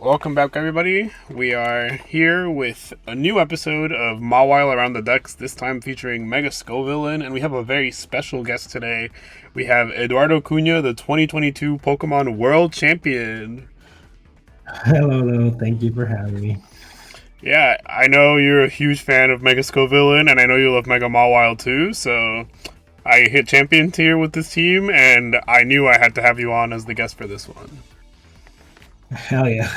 Welcome back, everybody. We are here with a new episode of Mawile Around the Decks, this time featuring Mega Scovillain, and we have a very special guest today. We have Eduardo Cunha, the 2022 Pokémon World Champion. Hello. Thank you for having me. Yeah, I know you're a huge fan of Mega Scovillain, and I know you love Mega Mawile too, so I hit champion tier with this team, and I knew I had to have you on as the guest for this one. Hell yeah.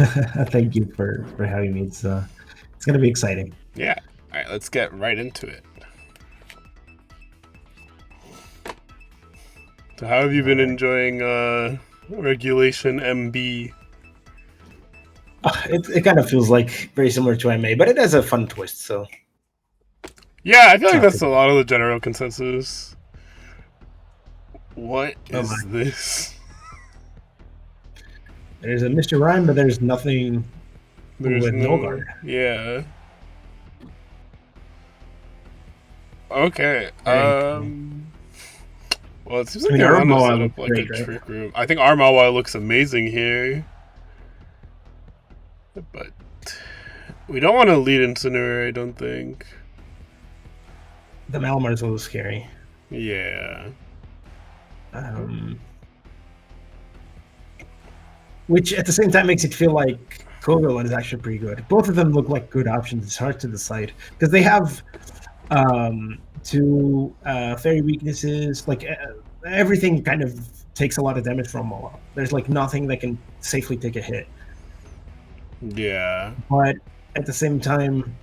Thank you for having me. It's gonna be exciting. Yeah. Alright, let's get right into it. So how have you been enjoying Regulation MB? It kind of feels like very similar to MA, but it has a fun twist, so. Yeah, I feel like that's a lot of the general consensus. What is this? There's a Mr. Rhyme, but there's nothing with no guard. Yeah. Okay. Well, it seems like they're set up like a trick room. I think Armawile looks amazing here. But we don't want to lead Incineroar, I don't think. The Malamar is a little scary. Yeah. Which at the same time makes it feel like Scovillain is actually pretty good. Both of them look like good options. It's hard to decide because they have two fairy weaknesses. Like everything kind of takes a lot of damage from Mawile. There's like nothing that can safely take a hit. Yeah. But at the same time,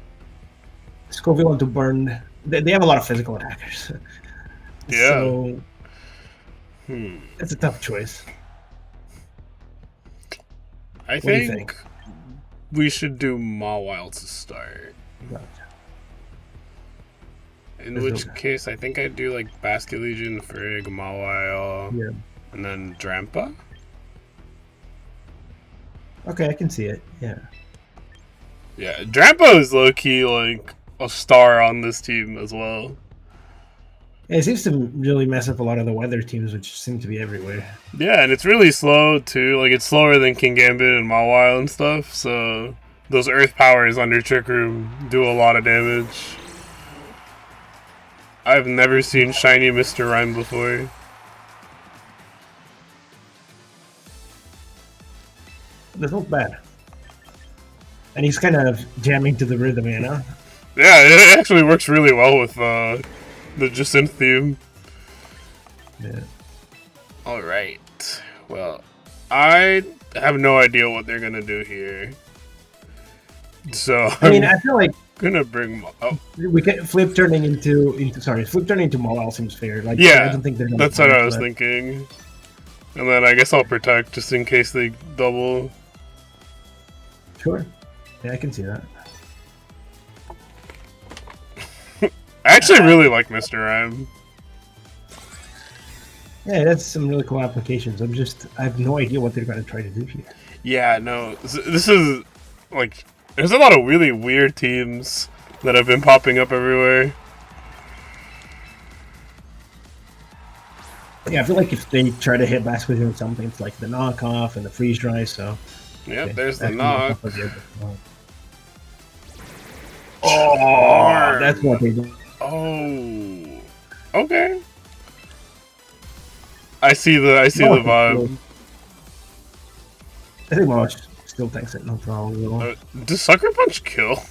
Scovillain to burn, they have a lot of physical attackers. Yeah. So it's a tough choice. I think we should do Mawile to start. Right. In which case, I think I'd do like Basket Legion, Frig, Mawile, and then Drampa. Okay, I can see it. Yeah. Yeah, Drampa is low key like a star on this team as well. Yeah, it seems to really mess up a lot of the weather teams, which seem to be everywhere. Yeah, and it's really slow too. Like it's slower than King Gambit and Mawile and stuff. So those Earth powers under Trick Room do a lot of damage. I've never seen Shiny Mr. Rhyme before. This looks bad. And he's kind of jamming to the rhythm, you know? Yeah, it actually works really well with the Jacynth theme. Yeah. Alright. Well, I have no idea what they're gonna do here. So I feel like gonna bring we can flip turning into Mawile seems fair. Like yeah, I don't think they're gonna that's what I was thinking. And then I guess I'll protect just in case they double. Sure. Yeah, I can see that. I actually really like Mr. Rhyme. Yeah, that's some really cool applications. I have no idea what they're going to try to do here. Yeah, no, this is like there's a lot of really weird teams that have been popping up everywhere. Yeah, I feel like if they try to hit Basket with something, it's like the knockoff and the freeze dry. So yep, okay, there's the knock. Oh, that's what they do. Oh, okay. I see the vibe. I think March still takes it, no problem. Does Sucker Punch kill?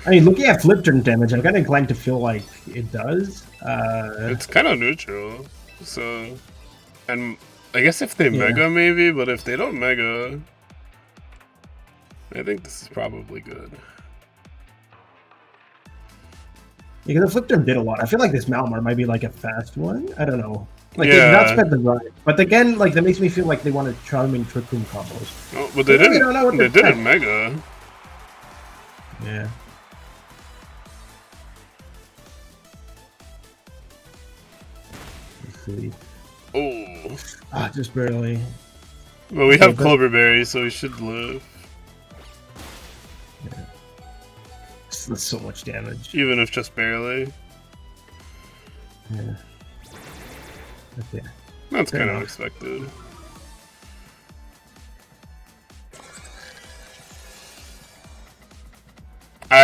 I mean, looking at flip turn damage, I'm kind of inclined to feel like it does. It's kind of neutral, so, and I guess if they mega maybe, but if they don't mega, I think this is probably good. Because the flip turn did a lot. I feel like this Malamar might be like a fast one. I don't know. Like they've not spent the run, but again, like that makes me feel like they want to charming Trick Room combos. Oh, but they didn't. They didn't mega. Yeah. Let's see. Oh. Just barely. Well, we have Cloverberry, so we should live. Yeah. That's so much damage. Even if just barely. Yeah. Okay. That's kind of expected.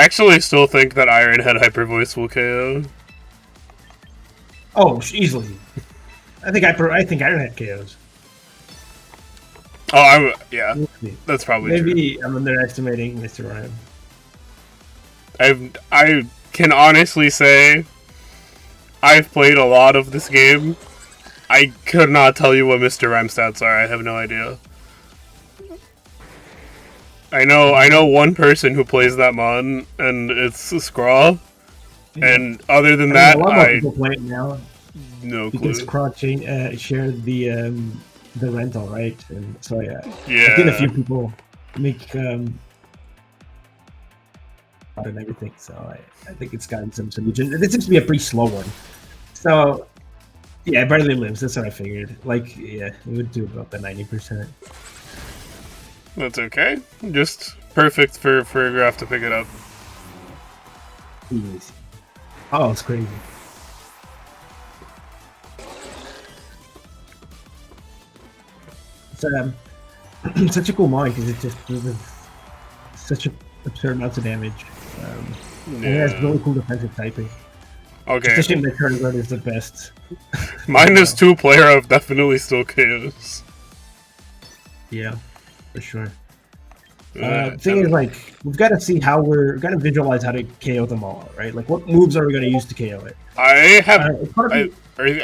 actually still think that Iron Head Hyper Voice will KO. Oh, easily. I think Iron Head KOs. Oh, yeah. That's probably Maybe true. I'm underestimating Mr. Rhyme. I can honestly say I've played a lot of this game. I could not tell you what Mr. Rhyme stats are. I have no idea. I know one person who plays that mon, and it's Scrawl. Yeah. And other than that, a lot more people play it now. No clue. Because Croc shared the rental, right? And so yeah, yeah. I did a few people make and everything. So I think it's gotten some solution. This seems to be a pretty slow one. So yeah, it barely lives. That's what I figured. Like yeah, it would do about the 90%. That's okay. Just perfect for a graph to pick it up. Easy. Oh, it's crazy. It's such a cool mod because it just does such absurd amounts of damage. And it has really cool defensive typing. Okay. Especially the current guard is the best. -2 player of definitely still KOs. Yeah, for sure. The thing is, like, we've got to see how we're got to visualize how to KO them all, right? Like, what moves are we going to use to KO it? I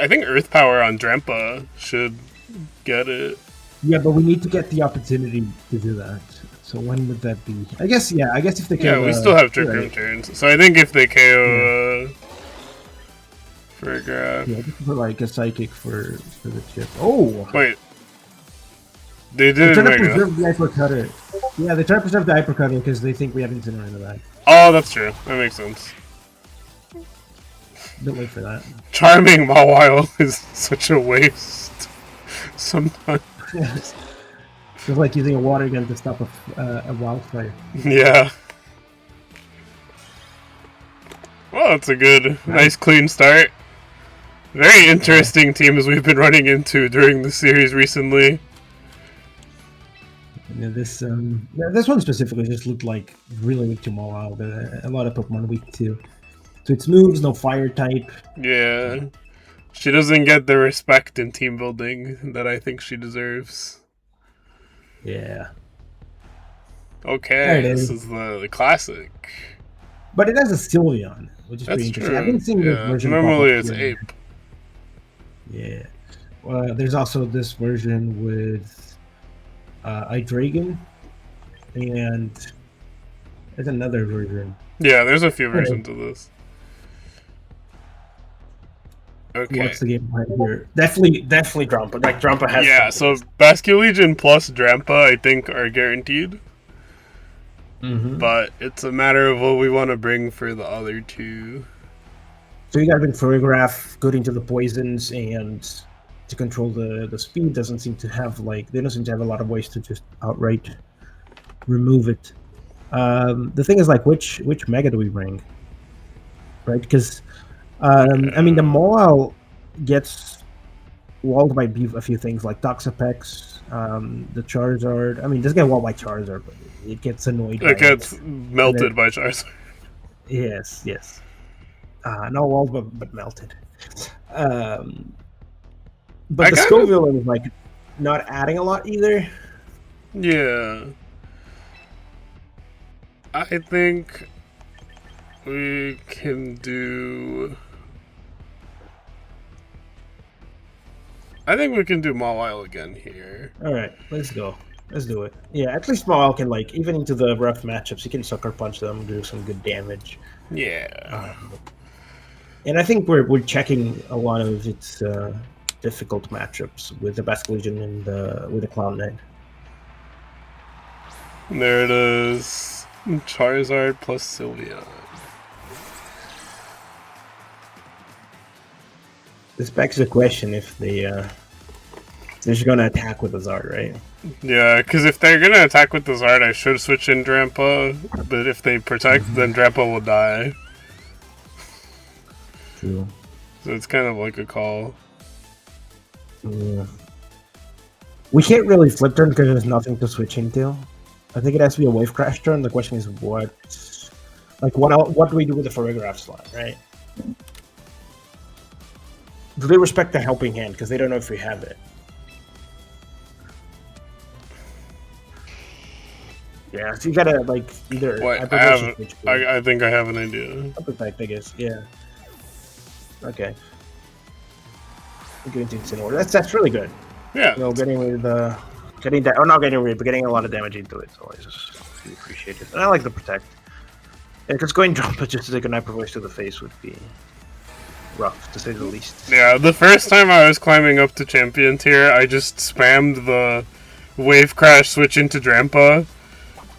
think Earth Power on Drampa should get it. Yeah, but we need to get the opportunity to do that. So when would that be? I guess if they KO... Yeah, we still have Trick Room turns. So I think if they KO for a graph... Yeah, just for like a Psychic for the chip. Oh! Wait. They did trying to preserve the Hyper Cutter. Yeah, they try to preserve the Hyper Cutter because they think we have Incineroar in the back. Oh, that's true. That makes sense. Don't wait for that. Charming Mawile is such a waste. Sometimes. Yes. It's like using a water gun to stop a wildfire. Yeah. Well, that's a good, nice clean start. Very interesting teams we've been running into during the series recently. Yeah, this one specifically just looked like really weak to Mawile. A lot of Pokemon weak too. So its moves, no fire type. Yeah. She doesn't get the respect in team building that I think she deserves. Yeah. Okay, this is the classic. But it has a Sylveon, which is pretty interesting. I've been seeing this version. Normally it's Ape. Yeah. There's also this version with iDragon, and there's another version. Yeah, there's a few versions of this. Okay. What's the game behind here? Definitely Drampa. Like Drampa has. Yeah, so Basculegion plus Drampa, I think, are guaranteed. But it's a matter of what we want to bring for the other two. So you got to bring Choreograph, good into the poisons, and to control the speed. Doesn't seem to have they don't seem to have a lot of ways to just outright remove it. The thing is, like, which Mega do we bring? Right, because I mean, the Mawile gets walled by a few things like Toxapex, the Charizard. I mean, it doesn't get walled by Charizard, but it gets annoyed. It gets melted by Charizard. Yes. Not walled, but melted. But the Scovillain is like not adding a lot either. Yeah. I think we can do... I think we can do Mawile again here. Alright, let's go. Let's do it. Yeah, at least Mawile can, like, even into the rough matchups, he can Sucker Punch them and do some good damage. Yeah. And I think we're checking a lot of its difficult matchups with the Basculegion and with the Cloud Knight. There it is. Charizard plus Sylveon. This begs the question if they're just gonna attack with the Zard, right? Yeah, because if they're gonna attack with the Zard, I should switch in Drampa. But if they protect, then Drampa will die. True. So it's kind of like a call. Yeah. We can't really flip turn because there's nothing to switch into. I think it has to be a Wave Crash turn. The question is what Like, what do we do with the choreograph slot, right? Do they respect the helping hand because they don't know if we have it? Yeah, so you gotta like either. Wait, I think I have an idea. Protect, I guess. Yeah. Okay. Getting things in order. That's really good. Yeah. You know, getting rid of getting that, or not getting rid, but getting a lot of damage into it. So I just really appreciate it, and I like the protect. Yeah, because going drop it just to take a Niper Voice to the face would be rough, to say the least. Yeah, the first time I was climbing up to champion tier, I just spammed the wave crash switch into Drampa,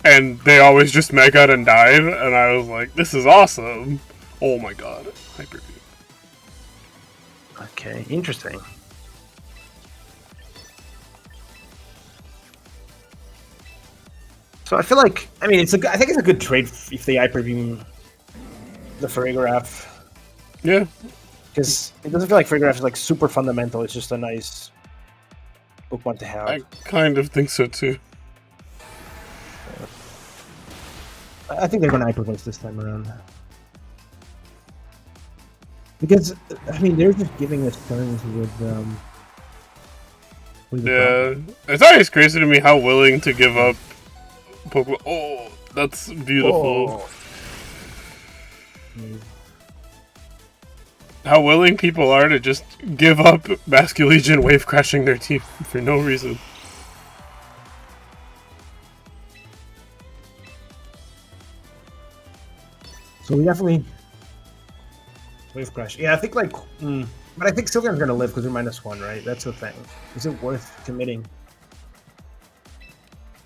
and they always just meg out and dive, and I was like, this is awesome. Oh my god. Hyper Beam. Okay, interesting. So I feel like, I mean, I think it's a good trade if they Hyper Beam the Farigiraf. Yeah. Because it doesn't feel like Farigiraf is like super fundamental, it's just a nice Pokemon to have. I kind of think so too. I think they're going to Hyper Voice this time around. Because, I mean, they're just giving us turns with yeah, it's always crazy to me how willing to give up Pokemon. Oh, that's beautiful. Oh. How willing people are to just give up Basculegion wave crashing their team for no reason. So we definitely wave crash. Yeah, I think like, but I think Sylveon's gonna live because we're -1, right? That's the thing. Is it worth committing?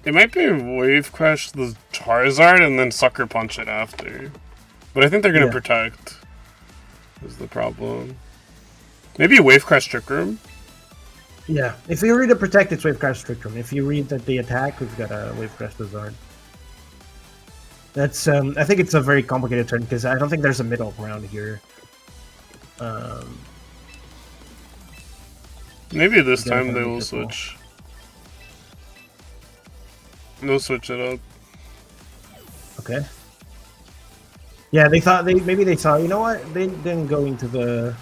It might be wave crash the Charizard and then sucker punch it after, but I think they're gonna protect. Is the problem? Maybe wave crash Trick Room. Yeah, if you read the protect, it's wave crash Trick Room. If you read that they attack, we've got a wave crash Blizzard. That's I think it's a very complicated turn because I don't think there's a middle ground here. Maybe this time they will switch. They'll switch it up. Okay. Yeah, they thought maybe they saw. You know what? They didn't go into the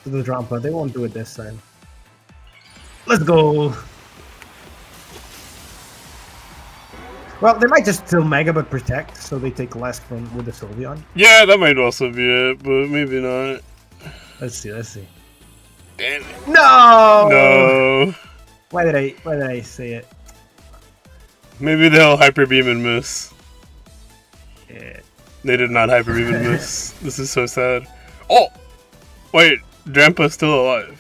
Drampa. They won't do it this time. Let's go. Well, they might just still Mega but protect, so they take less from with the Sylveon. Yeah, that might also be it, but maybe not. Let's see. Let's see. Damn it. No. No. Why did I say it? Maybe they'll Hyper Beam and miss. Yeah. They did not Hyper Beam and miss. This is so sad. Oh! Wait, Drampa's still alive.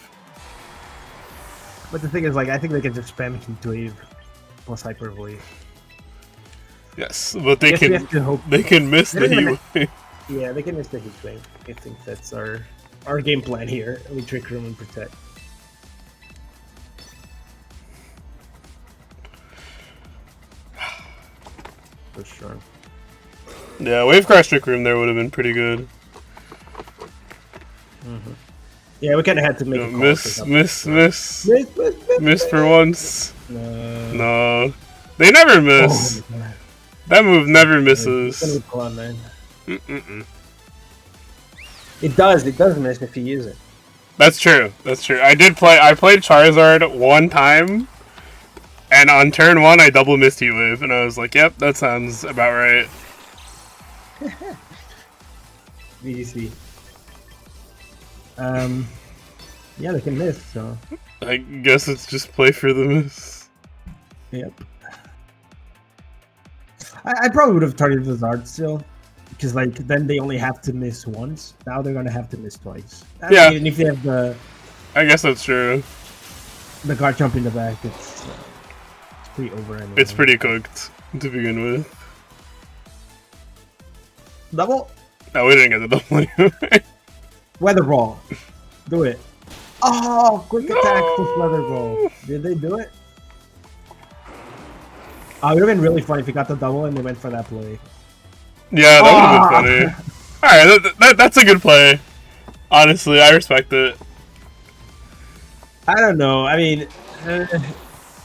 But the thing is, like, I think they can just spam Heat Wave plus Hyper Voice. Yes, but they can miss the Heat Wave. Yeah, they can miss the Heat Wave. I think that's our game plan here. We Trick Room and protect. For sure. Yeah, Wave Crash Trick Room there would have been pretty good. Yeah, we kind of had to make a call. Miss for once. No. They never miss. Oh, that move never misses. It's gonna be fun, man. It does miss if you use it. That's true. I played Charizard one time, and on turn 1 I double missed Heat Wave, and I was like, yep, that sounds about right. Easy. Yeah, they can miss, so... I guess it's just play for the miss. Yep. I probably would have targeted the Zard still, because like then they only have to miss once. Now they're gonna have to miss twice. Yeah. And if they have the... I guess that's true. The guard jump in the back, it's pretty over anyway. It's pretty cooked to begin with. Double? No, we didn't get the double anyway. Weather Ball. Do it. Oh, quick attack plus Weather Ball. Did they do it? It would have been really funny if he got the double and they went for that play. Yeah, that would have been funny. Alright, that's a good play. Honestly, I respect it. I don't know. I mean,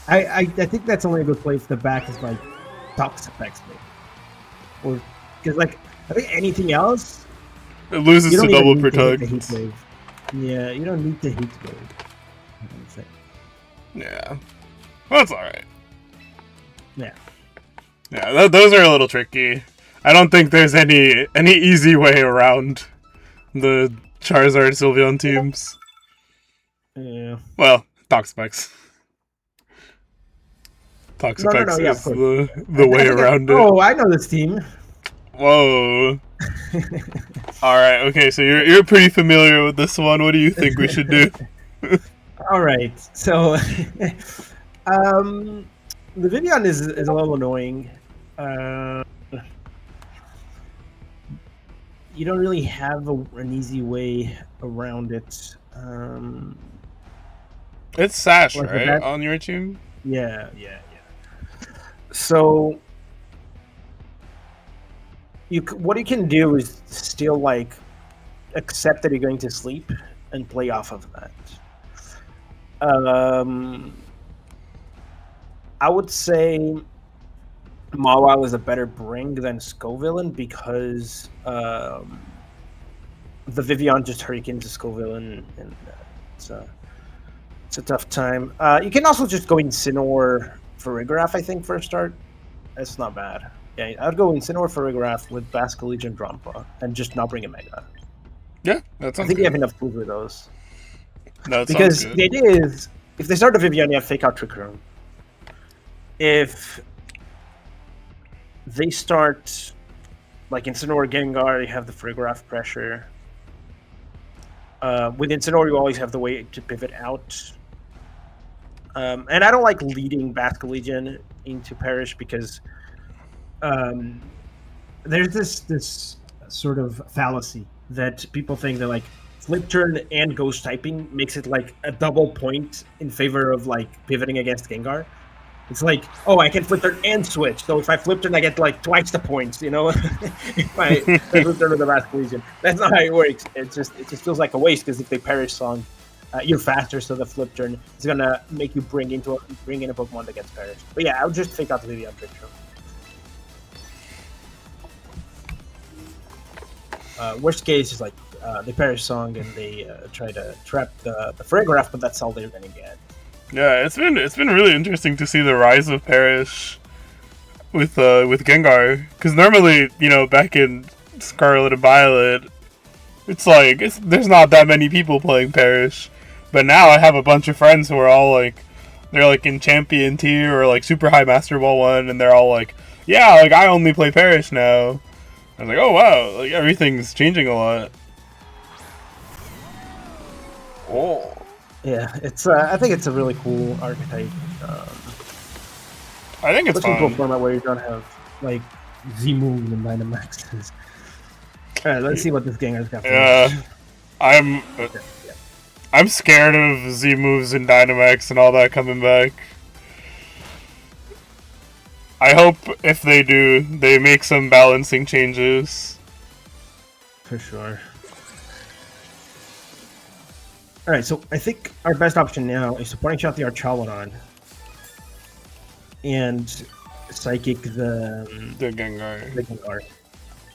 I think that's only a good play if the back is like Toxic X. Or Because like I think anything else, It loses you to don't even double need to hit the heat protect. wave. Yeah, you don't need the heat wave. I don't think. Yeah. Well, that's alright. Yeah. Yeah, those are a little tricky. I don't think there's any easy way around the Charizard Sylveon teams. Yeah. Well, Toxapex. No. Toxapex Yeah, of is course. the way I think. around it. Oh, I know this team. Whoa. Alright, okay, so you're pretty familiar with this one. What do you think we should do? All right. So, the Vivian is a little annoying. You don't really have an easy way around it. It's Sash, Like with right? that, On your team? yeah. So what you can do is still like accept that you're going to sleep and play off of that. I would say Mawile is a better bring than Scovillain because the Vivian just hurricanes Scovillain, and it's a tough time. You can also just go Incineroar for Farigiraf, I think, for a start. That's not bad. Yeah, I'd go Incineroar for Farigiraf with Basculege and Drampa and just not bring a Mega. Yeah, that sounds I think good. you have enough tools with those. That Because sounds the good. idea is, if they start the Vivian, you have Fake Out Trick Room. If they start like Incineroar Gengar, you have the Farigiraf pressure. With Incineroar, you always have the way to pivot out. And I don't like leading Basculegion into Perish because there's this sort of fallacy that people think that like flip turn and ghost typing makes it like a double point in favor of like pivoting against Gengar. It's like, oh, I can flip turn and switch. So if I flip turn, I get like twice the points, you know, if I flip turn with the Basculegion. That's not how it works. It just feels like a waste because if they Perish Song, you're faster, so the flip turn is gonna make you bring in a Pokemon that gets perished. But yeah, I'll just fake out the Vivian Trick Room. Worst case is like they perish Song and they try to trap the Farigiraf, but that's all they're gonna get. Yeah, it's been really interesting to see the rise of Perish with Gengar, because normally, you know, back in Scarlet and Violet, it's like there's not that many people playing Perish, but now I have a bunch of friends who are all like, they're like in Champion tier or like Super High Master Ball 1, and they're all like, yeah, like I only play Perish now. I was like, oh wow, like everything's changing a lot. Oh. Yeah, it's. I think it's a really cool archetype. I think it's Looking to a fun. format where you don't have like Z moves and Dynamaxes. All right, let's see what this Gengar's got. Yeah, I'm scared of Z moves and Dynamax and all that coming back. I hope if they do, they make some balancing changes. For sure. Alright, so I think our best option now is to Parting Shot the Archaludon and Psychic the Gengar. Gengar.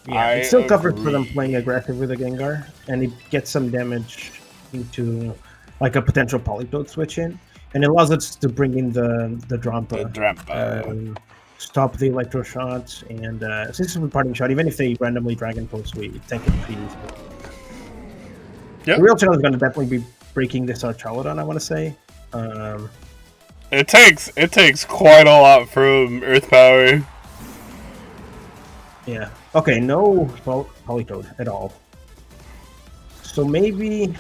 Yeah, it's still covered for them playing aggressive with the Gengar, and it gets some damage into like a potential Politoed switch in, and it allows us to bring in the Drampa. Stop the Electro Shot, and since it's a Parting Shot, even if they randomly Dragon Pulse, we tank it pretty easily. Yep. The real challenge is going to definitely be breaking this Archaludon, I want to say. It takes quite a lot from Earth Power. Yeah. Okay, no Politoed at all. So maybe...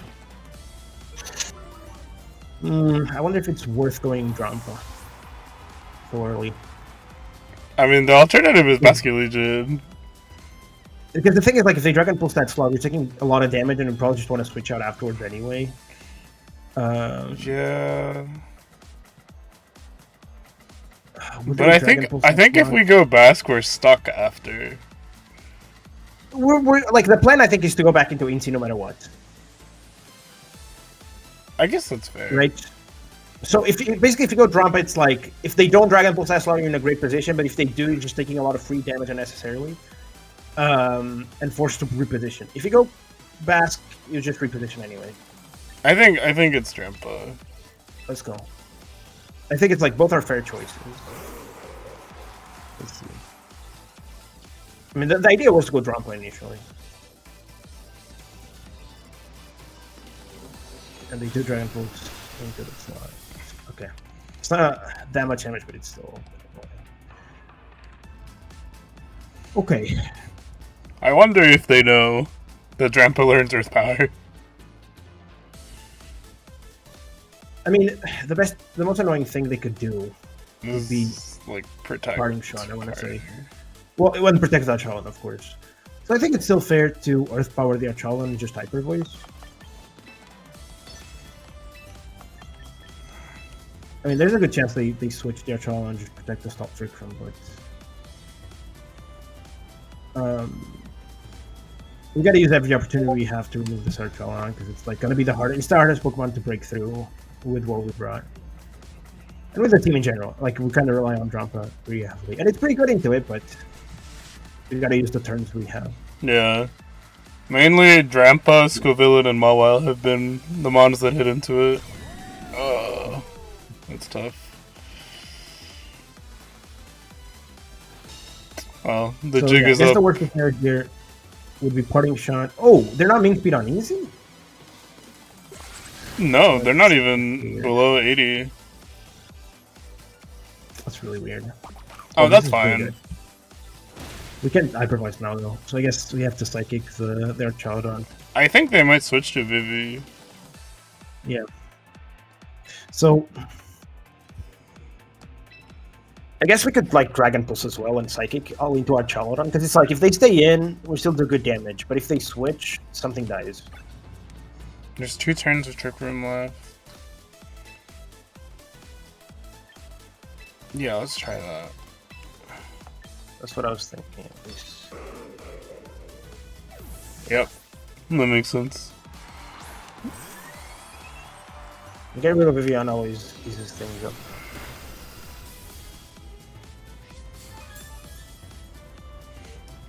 I wonder if it's worth going Drampa so early. I mean, the alternative is Basculegion. Because the thing is, like, if they Dragon Pulse that slot, you're taking a lot of damage, and you probably just want to switch out afterwards anyway. Yeah. But I think if we go Bask, we're stuck after. We're like, the plan I think is to go back into Incy no matter what. I guess that's fair. Right. So if you go Drampa, it's like if they don't Dragon Pulse that slot, you're in a great position. But if they do, you're just taking a lot of free damage unnecessarily. and forced to reposition. If you go Basque, you just reposition anyway. I think it's Drampa. Let's go. I think it's like both are fair choices. Let's see. I mean, the idea was to go Drampa initially. And they do Dragon Pulse into the slot. Okay. It's not that much damage, but it's still... Okay. I wonder if they know that Drampa learns Earth Power. I mean, the most annoying thing they could do would be like protect Parting Shot, I want to say. Well, it wouldn't protect the Archalan, of course. So I think it's still fair to Earth Power the Archalan and just Hyper Voice. I mean, there's a good chance they switch the Archalan and just protect the Stop Trick from, but... we gotta use every opportunity we have to remove this Archalan, because it's like gonna be it's the hardest Pokemon to break through with what we brought. And with the team in general. Like, we kind of rely on Drampa pretty heavily. And it's pretty good into it, but we gotta use the turns we have. Yeah. Mainly Drampa, Scovillain, and Mawile have been the mons that hit into it. Oh, that's tough. Well, the jig is up. up. The worst prepared here would be Parting Shot. Oh, they're not main speed on easy? No, they're not even below 80. That's really weird. Oh, that's fine. We can't Hyper Voice now, though. So I guess we have to Psychic their Chaudon. I think they might switch to Vivi. Yeah. So... I guess we could like Dragon Pulse as well and Psychic all into our Chaudon, because it's like if they stay in, we still do good damage, but if they switch, something dies. There's 2 turns of Trick Room left. Yeah, let's try that. That's what I was thinking, at least. Yep. That makes sense. Getting rid of Vivian always eases things up.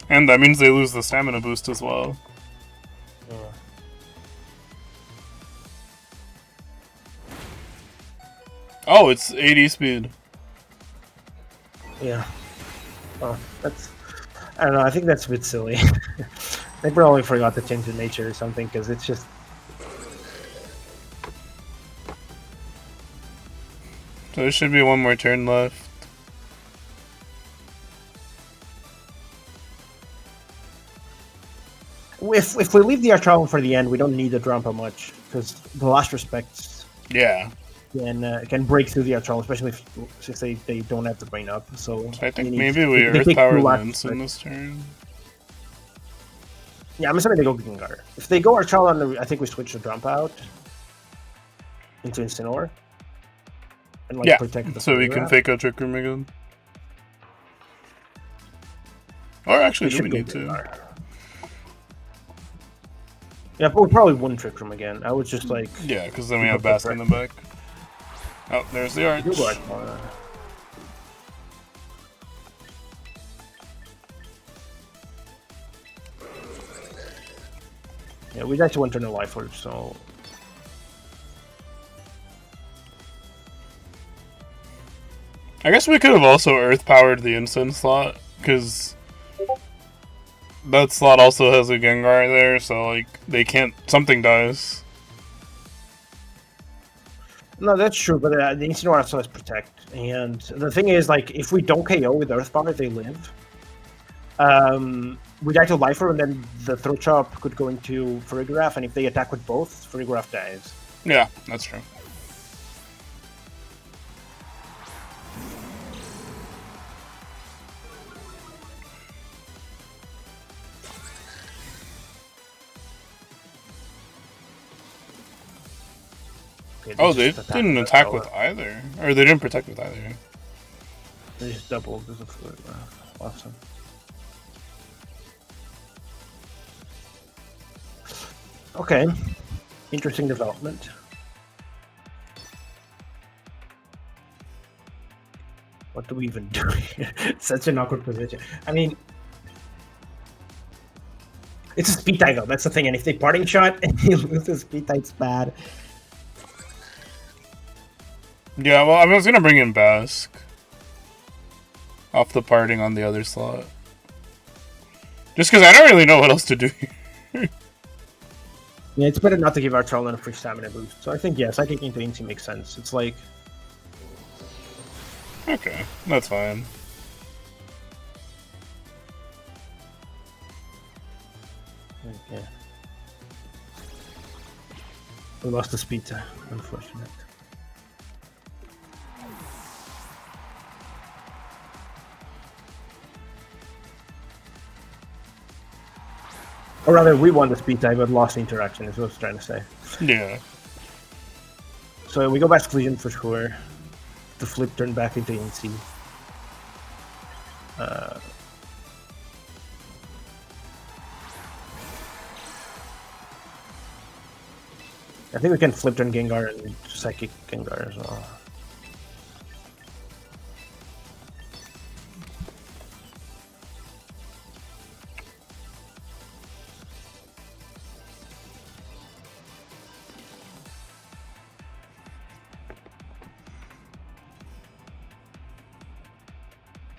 And that means they lose the stamina boost as well. Yeah. Oh, it's 80 speed. Yeah. Oh, that's... I don't know, I think that's a bit silly. They probably forgot to change the nature or something, because it's just... So there should be one more turn left. If we leave the Archalan for the end, we don't need the Drampa much, because the Last Respects can break through the Archalan, especially if they don't have the brain up. So I think maybe we Earth Power Lens in this turn. Yeah, I'm assuming they go Gengar. If they go Archalan, I think we switch the Drampa out into Incineroar. And like protect the so we can fake out Trick Room again. Or actually, do we need to? Yeah, but we probably wouldn't Trick Room again. I would just like... Yeah, because then we have Basque in the back. Oh, there's the arch. Yeah, we actually went to no Life Orb, so... I guess we could have also Earth-powered the Incense slot, because... that slot also has a Gengar there, so like they can't. Something dies. No, that's true, but the Incineroar also has Protect, and the thing is, like, if we don't KO with Earth Power, they live. We die to Life Orb, and then the Throat Chop could go into Farigiraf, and if they attack with both, Farigiraf dies. Yeah, that's true. Oh, they didn't attack with either. Or they didn't protect with either. They just doubled. Awesome. Okay. Interesting development. What do we even do here? Such an awkward position. I mean, It's a speed tie though. That's the thing. And if they parting shot and you lose the speed tie, it's bad. Yeah, well, I was gonna bring in Basque off the parting on the other slot, just because I don't really know what else to do here. Yeah, it's better not to give our Charlton a free stamina boost. So I think yes, I think into Incy makes sense. It's like Okay, that's fine. yeah. We lost the speed tie. Unfortunate. Or rather, we won the speed tie, but lost the interaction, is what I was trying to say. Yeah. So we go back to Collision for sure. The flip turn back into Incy. I think we can flip turn Gengar and Psychic Gengar as well.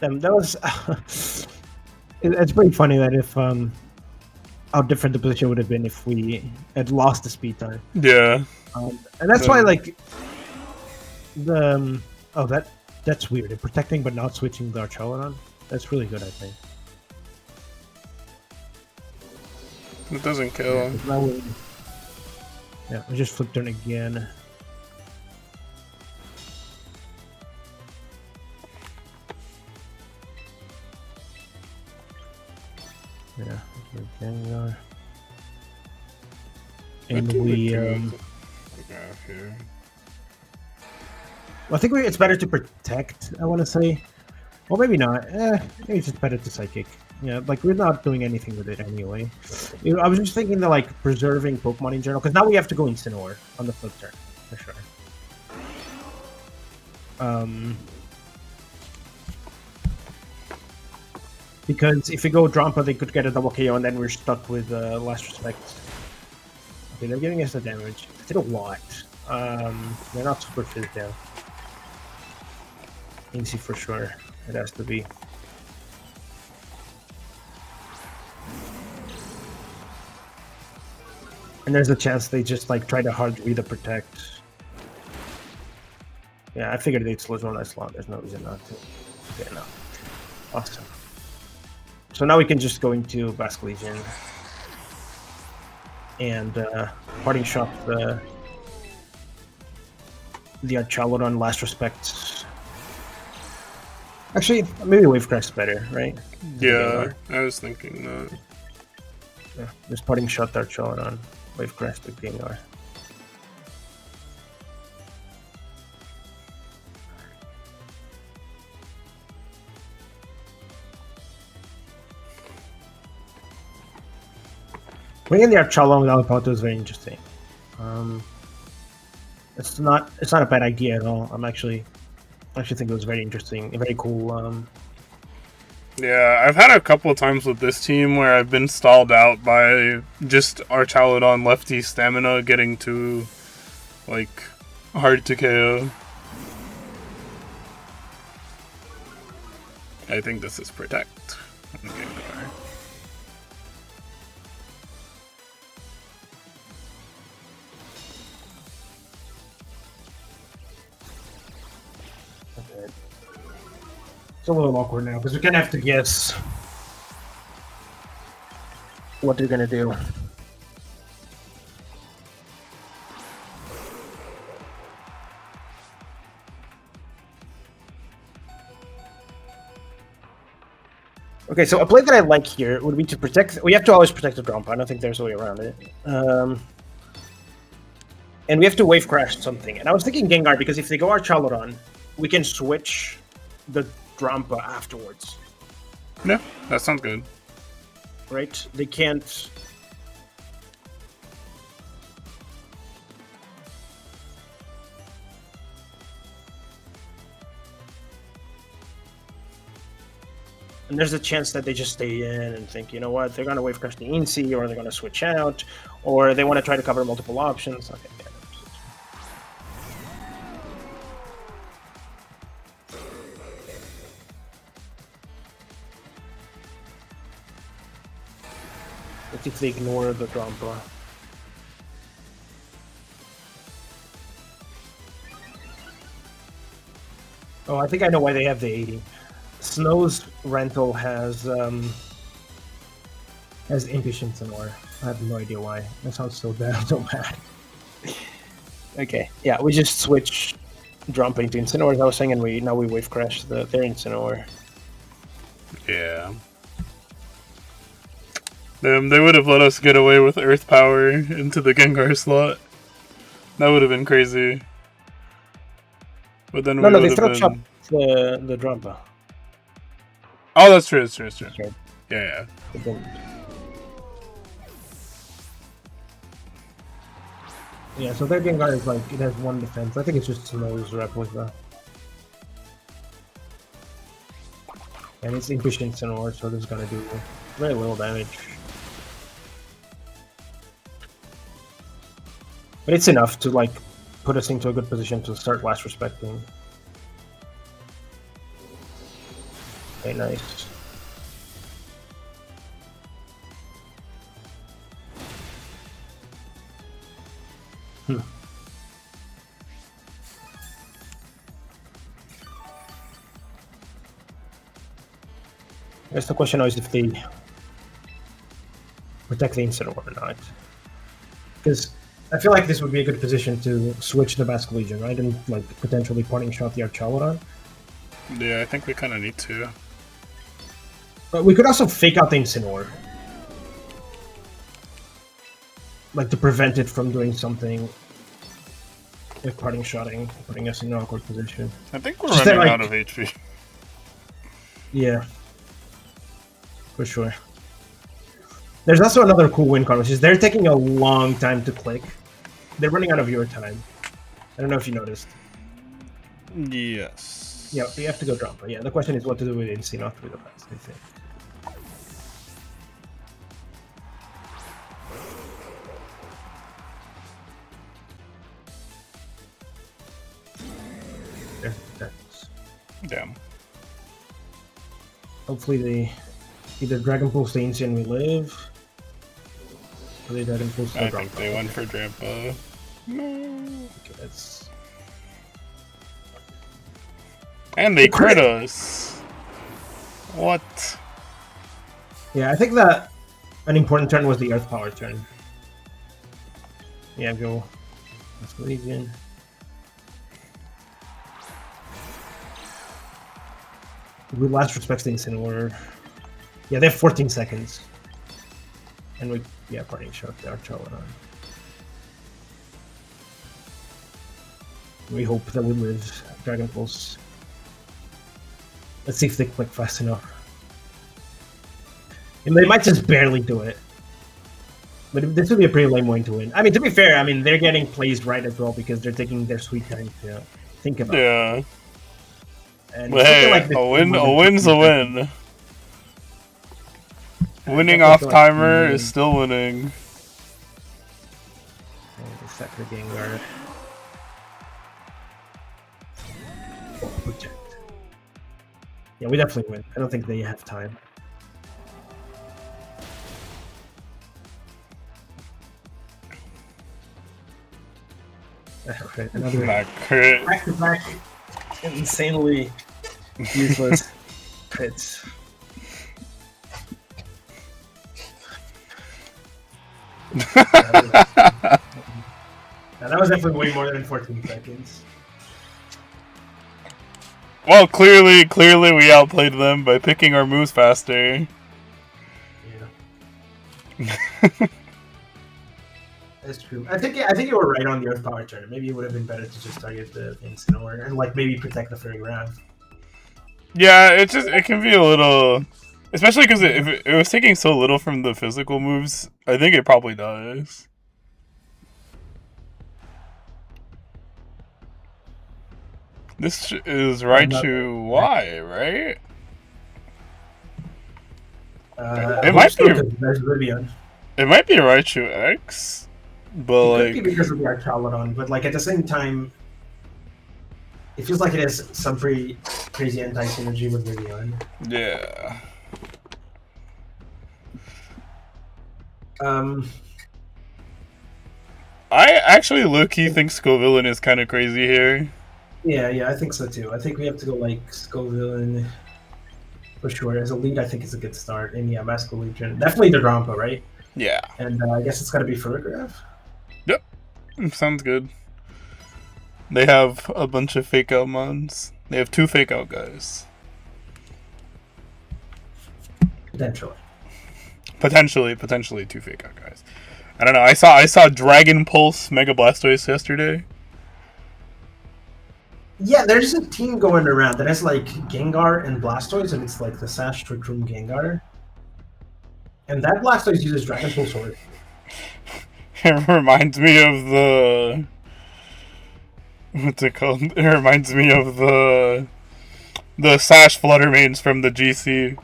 That was it's pretty funny that if how different the position would have been if we had lost the speed time. Yeah. And that's why like the that's weird. They're protecting but not switching the Archelon. That's really good, I think. It doesn't kill. Yeah, we just flipped turn again. Yeah, Gengar. And we here. I think it's better to protect, I want to say. Well, maybe not. Maybe it's just better to Psychic. Yeah, like, we're not doing anything with it anyway. I was just thinking that, like, preserving Pokemon in general, because now we have to go Incineroar on the flip turn, for sure. Because if we go Drampa, they could get a double KO, and then we're stuck with Last Respect. Okay, they're giving us the damage. They did a lot. They're not super fit though. Easy for sure. It has to be. And there's a chance they just like try to hard read the protect. Yeah, I figured they'd slow zone that slot. There's no reason not to. Okay, no. Awesome. So now we can just go into Basque Legion and parting shot the Archaludon Last Respect. Actually, maybe Wave Crest better, right? Yeah, I was thinking that. Yeah, just parting shot the Archaludon, Wave Crest to Gengar. Bringing the Archaludon without Alpato is very interesting. It's not a bad idea at all. I actually think it was very interesting, very cool. Yeah, I've had a couple of times with this team where I've been stalled out by just Archaludon lefty stamina getting too, like, hard to KO. I think this is Protect on Gengar. Okay. It's a little awkward now because we're gonna have to guess what they're gonna do. Okay, so a play that I like here would be to protect. We have to always protect the Grompa. I don't think there's a way around it. And we have to Wave Crash something. And I was thinking Gengar because if they go Archaludon, we can switch the Grompa afterwards. Yeah, that sounds good. Right? They can't. And there's a chance that they just stay in and think, you know what, they're going to wave crash the Incy, or they're going to switch out, or they want to try to cover multiple options. Okay, yeah. Let's see if they ignore the Drompa. Oh, I think I know why they have the 80. Snow's rental has Impatient Tenor. I have no idea why. That sounds so bad, so bad. Okay, yeah, we just switch Drompa into Incineroar, as I was saying, and now we wave crash their Incineroar. Yeah. They would have let us get away with Earth Power into the Gengar slot. That would have been crazy. But then no, they throw chop the Drompa. Oh, that's true. Yeah. Yeah, so their Gengar is like, it has one defense. I think it's just Snow's replica. And it's Impatient Incineroar, so this is gonna do very little damage. But it's enough to like put us into a good position to start last respecting. Okay, nice. I guess the question now is if they protect the Incineroar or not. Because I feel like this would be a good position to switch the Basque Legion, right? And like potentially parting shot the Archaludon. Yeah, I think we kind of need to. But we could also fake out the Incineroar. Like to prevent it from doing something like parting shotting, putting us in an awkward position. I think we're running out of HP. Yeah. For sure. There's also another cool win con, which is they're taking a long time to click. They're running out of your time. I don't know if you noticed. Yes. Yeah, you have to go drop. But yeah, the question is what to do with Incy, not with the pass, I think. There, that's... Damn. Hopefully they either Dragon Pulse the Incy and we live, or they Dragon Pulse the I think they went for Drampa. No. Okay, that's... And they crit us. What? Yeah, I think that an important turn was the Earth Power turn. Yeah, go. Let's go Legion. We last respects the Incineroar. Yeah, they have 14 seconds. And we, yeah, parting shot the Archaludon. We hope that we live Dragon Pulse. Let's see if they click fast enough. And they might just barely do it. But this would be a pretty lame way to win. I mean, to be fair, I mean, they're getting placed right as well because they're taking their sweet time to think about it. And but hey, like a win's a win. Winning off timer is still winning. Sector Gengar. Protect. Yeah, we definitely win. I don't think they have time. Okay, another back-to-back insanely useless crits. That was definitely way more than 14 seconds. Well, clearly we outplayed them by picking our moves faster. Yeah. That's true. I think you were right on the Earth Power turn. Maybe it would have been better to just target the Incineroar and like maybe protect the Fairy Wrath. Yeah, it can be a little, especially because if it was taking so little from the physical moves. I think it probably does. This is Raichu Y, right? It Hope might so, be. 'cause there's Rivian. It might be a Raichu X, but It could be like, because of the Archaludon, but like at the same time, it feels like it has some pretty crazy anti-synergy with Rivian. yeah. I actually low-key think Scovillain is kind of crazy here. Yeah, I think so too. I think we have to go like Scovillain for sure. As a lead, I think it's a good start. And yeah, Masco Legion. Definitely the Drampa, right? Yeah. And I guess it's got to be Ferrograph. Yep. Sounds good. They have a bunch of fake out mons. They have 2 fake out guys. Potentially. Potentially 2 fake out guys. I don't know. I saw Dragon Pulse Mega Blastoise yesterday. Yeah, there's a team going around that has like Gengar and Blastoise, and it's like the Sash Trick Room Gengar. And that Blastoise uses Dragon Pulse Sword. It reminds me of the... What's it called? It reminds me of the Sash Fluttermanes from the GC.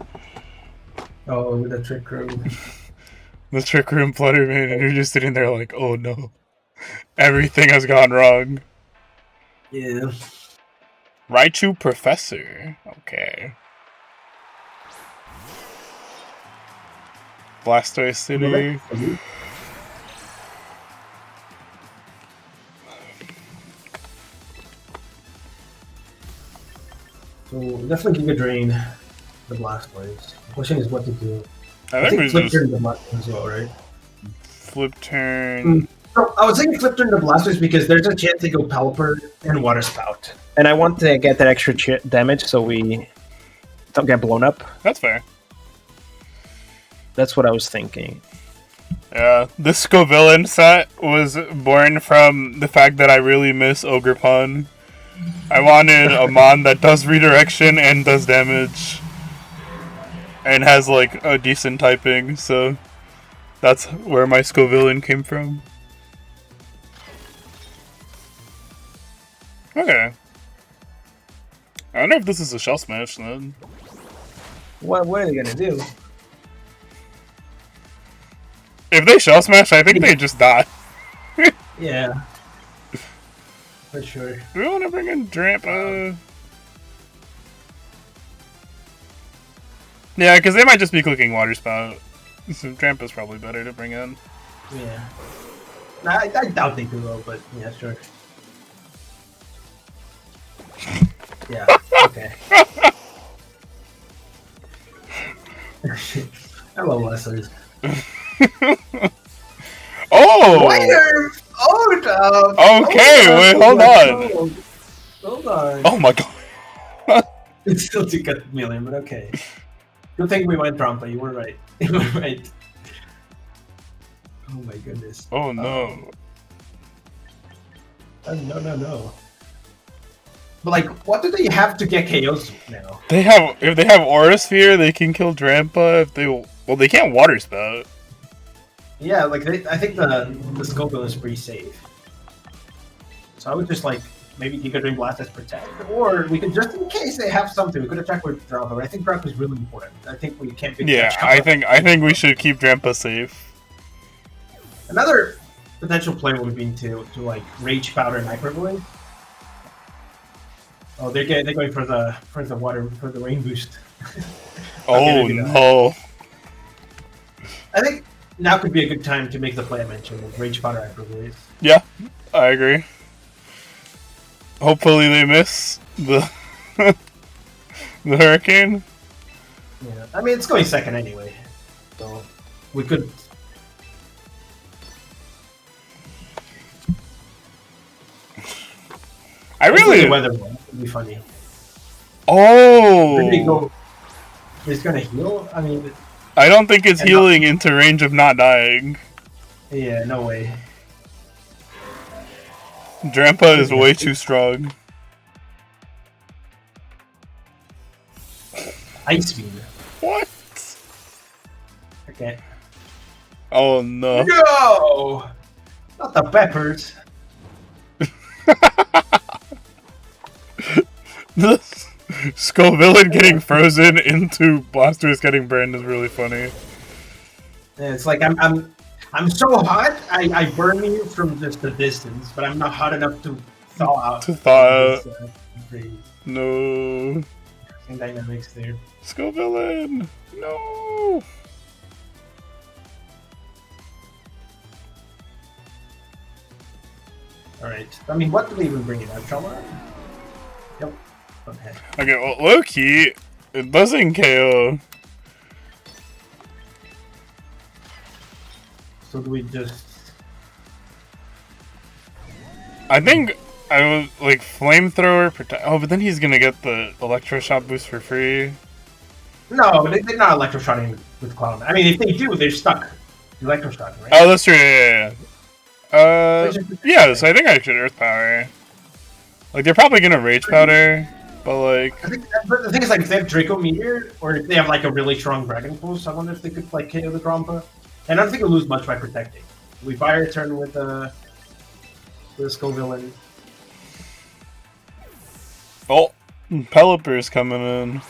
Oh, the Trick Room. The Trick Room Fluttermane, and you're just sitting there like, oh no. Everything has gone wrong. Yeah. Raichu Professor. Okay. Blastoise City. So definitely Giga Drain the Blastoise. The question is what to do. I think we Flip just Turn the Blastoise as well, right? flip turn. So I was thinking Flip Turn the Blastoise because there's a chance they go Pelipper and Water Spout. And I want to get that extra damage so we don't get blown up. That's fair. That's what I was thinking. Yeah, this Scovillain set was born from the fact that I really miss Ogerpon. I wanted a mon that does redirection and does damage. And has like a decent typing, so that's where my Scovillain came from. Okay. I wonder if this is a Shell Smash then. What are they gonna do? If they Shell Smash, I think they just die. Yeah. For sure. Do we want to bring in Drampa? Yeah, because they might just be clicking Water Spout. So Drampa's probably better to bring in. Yeah. I doubt they do though, but yeah, sure. Yeah, okay. I love Leslie's. Oh! Okay, wait, hold on. Hold on. Oh my god. It's still 2 million, but okay. Good thing we went Drampa, you were right. You were right. Oh my goodness. Oh no. No. But like, what do they have to get KOs now? If they have Aura Sphere, they can kill Drampa. If they can't Water Spout. Yeah, like I think the Scovillain is pretty safe. So I would just like maybe Giga Drain Blastoise protect, or we could just in case they have something, we could attack with Drampa. But I think Drampa is really important. I think we can't be. Yeah, I think we should keep Drampa safe. Another potential play would be to like Rage Powder and Hyperblade. Oh, they're going for the water for the rain boost. Oh no! I think now could be a good time to make the play I mentioned with Rage Powder Hyperblade. Yeah, I agree. Hopefully they miss the the Hurricane. Yeah, I mean it's going second anyway, so we could. I really the weather one would be funny. Oh, Then they go. It's gonna heal. I mean, I don't think it's healing into range of not dying. Yeah, no way. Drampa is way too strong. Ice Beam. What? Okay. Oh no. No! Not the peppers. Scovillain getting frozen into Blasters getting burned is really funny. And it's like I'm so hot, I burn you from just a distance, but I'm not hot enough to thaw out. To thaw out. Very No. interesting dynamics there. Scovillain! No! Alright. I mean, what do we even bring in? Trauma? Yep. Okay. Okay, well, low key, it doesn't KO. So do we just... I think I was like flamethrower protect. Oh, but then he's gonna get the electroshock boost for free. No, they're not electroshotting with Cloud. I mean, if they do, they're stuck. Electroshotting, right? Oh, that's true. Yeah. Yeah, so I think I should Earth Power. Like, they're probably gonna Rage Powder, but like... But the thing is, like, if they have Draco Meteor, or if they have, like, a really strong Dragon Pulse, I wonder if they could, like, KO the Grompa. And I don't think we'll lose much by protecting. We buy our turn with the Scovillain. Oh, Pelipper's coming in.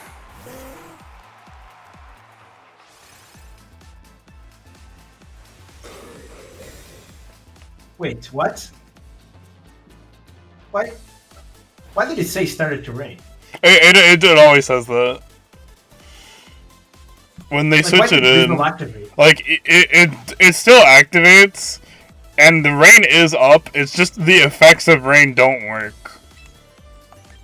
Wait, what? Why did it say started to rain? It always says that. When they switch it in, like it still activates, and the rain is up. It's just the effects of rain don't work.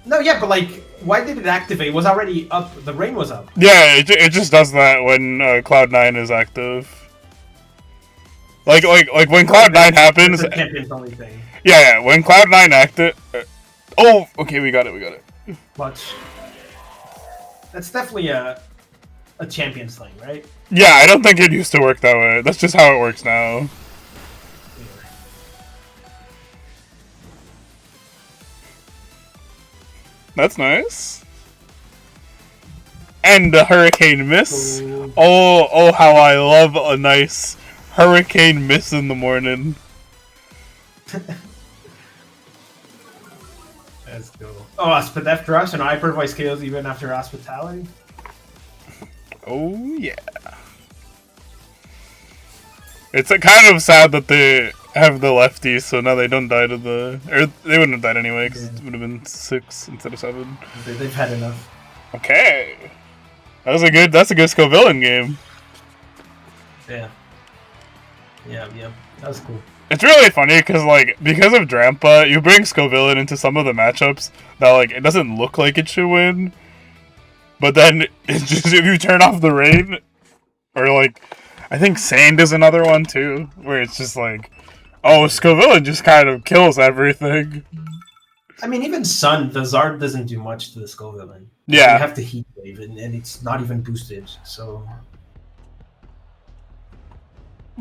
No, yeah, but like, why did it activate? It was already up. The rain was up. Yeah, it just does that when Cloud9 is active. Like when Cloud9 happens. It's a champion's only thing. Yeah, when Cloud9 active. Oh, okay, we got it. But that's definitely a champion's thing, right? Yeah, I don't think it used to work that way. That's just how it works now. That's nice. And the Hurricane Miss. Ooh. Oh, how I love a nice Hurricane Miss in the morning. Let's go. Oh, Aspidef Rush and Hyper Voice KOs even after Hospitality? Oh, yeah. It's kind of sad that they have the lefties, so now they don't die to the... Or they wouldn't have died anyway, because it would have been 6 instead of 7. They've had enough. Okay. That's a good Scovillain game. Yeah. Yeah. That was cool. It's really funny because, like, because of Drampa, you bring Scovillain into some of the matchups that, like, it doesn't look like it should win. But then, it's just, if you turn off the rain, or, like, I think Sand is another one, too, where it's just like, oh, Scovillain just kind of kills everything. I mean, even Sun, the Zard doesn't do much to the Scovillain. Yeah. You have to Heat Wave, and it's not even boosted, so...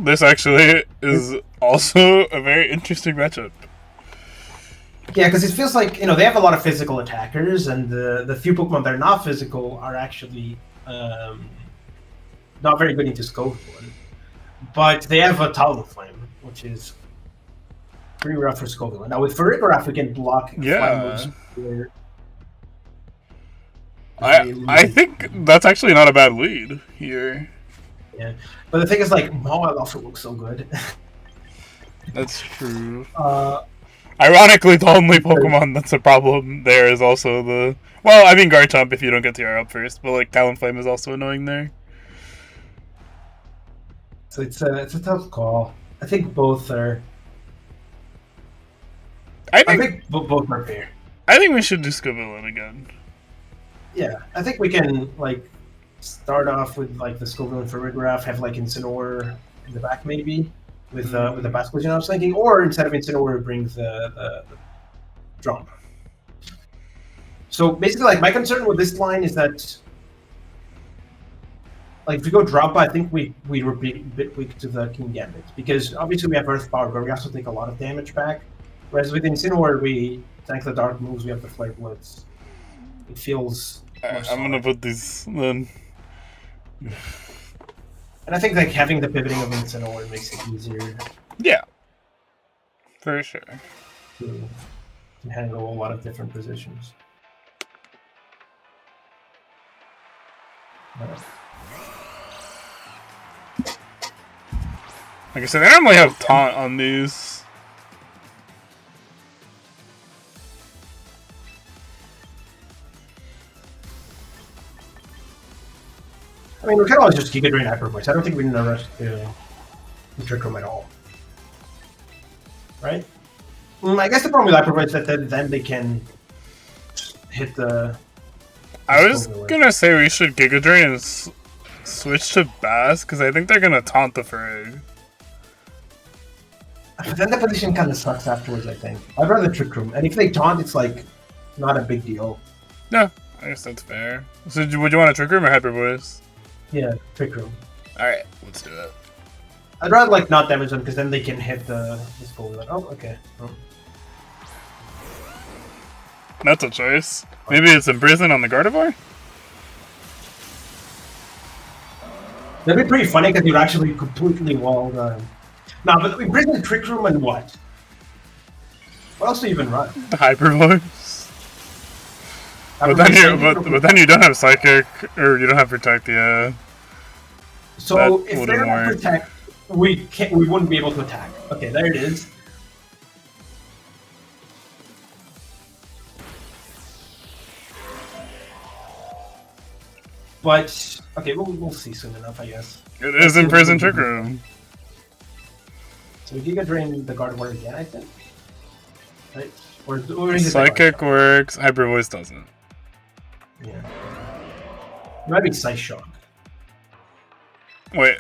This actually is also a very interesting matchup. Yeah, because it feels like, they have a lot of physical attackers, and the few Pokemon that are not physical are actually not very good into Scovillain. But they have a Talonflame, which is pretty rough for Scovillain. Now, with Farigiraf, we can block Yeah. Flying I think that's actually not a bad lead here. Yeah, but the thing is, like, Mawile also looks so good. That's true. Ironically, the only Pokemon that's a problem there is also the... Well, I mean Garchomp if you don't get the R up first, but like Talonflame is also annoying there. So it's a tough call. I think both are... I think both are fair. I think we should do Scovillain again. Yeah, I think we can, like, start off with, like, the Scovillain Farigiraf, have, like, Incineroar in the back, maybe, with the Basculin I was thinking, or instead of Incineroar, bring the Drum. So, basically, like, my concern with this line is that, like, if we go Drampa, I think we were a bit weak to the King Gambit, because obviously we have Earth Power, but we also take a lot of damage back, whereas with Incineroar, we tank the Dark moves, we have the Flare Blitz. It feels... I'm gonna put these then. And I think, like, having the pivoting of Incineroar makes it easier. Yeah. For sure. To handle a lot of different positions. Like I said, they normally have taunt on these. I mean, we can always just Giga Drain Hyper Voice. I don't think we need to rush to Trick Room at all. Right? I guess the problem with Hyper Voice is that then they can hit the... I was gonna say we should Giga Drain and switch to Bass, because I think they're gonna taunt the Frig. But then the position kind of sucks afterwards, I think. I'd rather Trick Room. And if they taunt, it's like, not a big deal. No, I guess that's fair. So would you want a Trick Room or Hyper Voice? Yeah, Trick Room. Alright, let's do it. I'd rather like not damage them because then they can hit the Scovillain. Oh, okay. Oh. That's a choice. Maybe it's Imprison on the Gardevoir? That'd be pretty funny because you'd actually completely wall the... No, but Imprison, Trick Room, and what? What else do you even run? The Hyper Voice. But then you don't have Psychic, or you don't have Protect, yeah. So if they don't Protect, we wouldn't be able to attack. Okay, there it is. But okay, we'll see soon enough, I guess. It is Imprison Trick Room. So we Giga Drain the Gardevoir again, I think. Right? Or is it Psychic works, Hyper Voice doesn't. Yeah. It might be Psy Shock. Wait.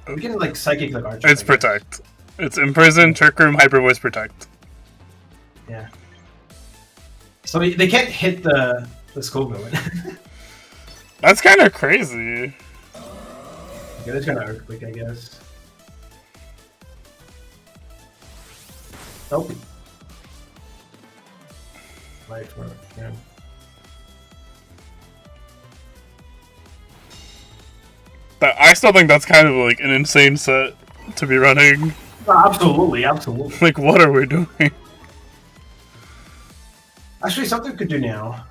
We can like Psychic the Gardevoir. It's Protect. It's Imprison, Trick Room, Hyper Voice, Protect. Yeah. So they can't hit the Scovillain. That's kind of crazy. Okay, that's kind of Earthquake, I guess. Nope. Right for it, yeah. I still think that's kind of like an insane set to be running. Absolutely, absolutely. Like, what are we doing? Actually, something we could do now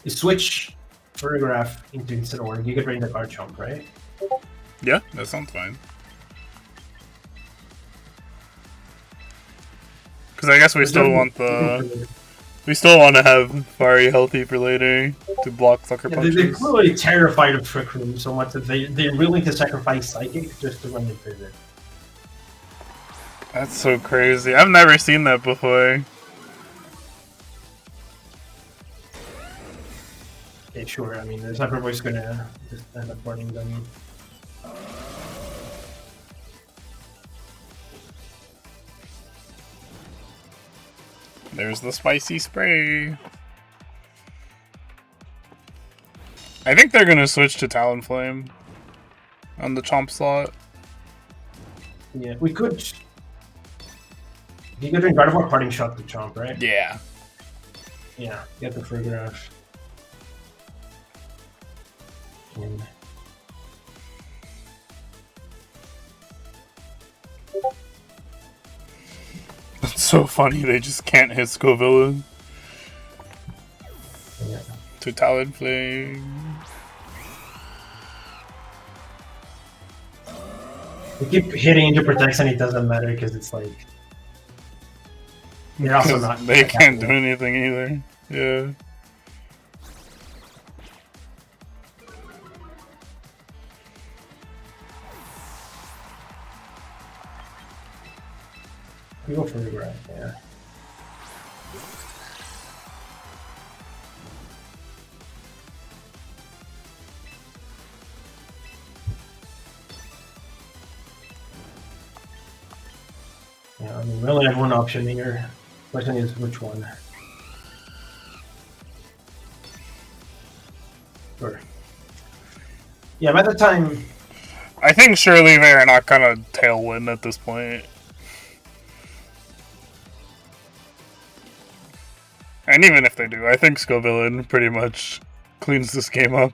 is switch Photograph into Incineroar. You could drain the card chomp, right? Yeah, that sounds fine. Because I guess we still want the... We still want to have Fari healthy for later to block sucker punches. They're clearly terrified of Trick Room so much that they're willing to sacrifice Psychic just to run the pivot. That's so crazy. I've never seen that before. Okay, sure. I mean, there's everybody's gonna just end up burning them. There's the spicy spray. I think they're gonna switch to Talonflame on the chomp slot. Yeah, we could. You could drink Gardevoir Parting Shot to chomp, right? Yeah. Yeah, get the Photograph. And... It's so funny, they just can't hit Scovillain. Yeah. To Talonflame. We keep hitting into Protects and it doesn't matter because it's like... They're also not... They can't do anything either. Yeah. We go for the grab, yeah. Yeah, I mean, we only have one option here. Question is which one? Sure. Yeah, by the time... I think surely they are not gonna tailwind at this point. And even if they do, I think Scovillain pretty much cleans this game up.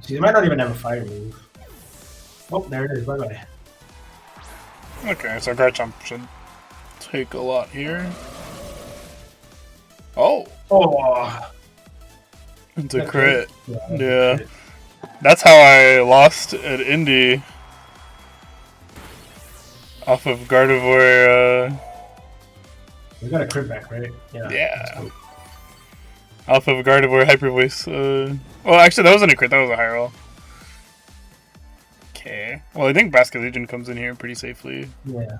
See, they might not even have a fire move. Oh, there it is. Bye-bye. Okay, so Garchomp should take a lot here. Oh! Oh! It's a crit. Yeah. That's how I lost at Indy. Off of Gardevoir, We got a crit back, right? Yeah. Off of Gardevoir Hyper Voice. Well, actually, that wasn't a crit, that was a high roll. Okay. Well, I think Basket Legion comes in here pretty safely. Yeah.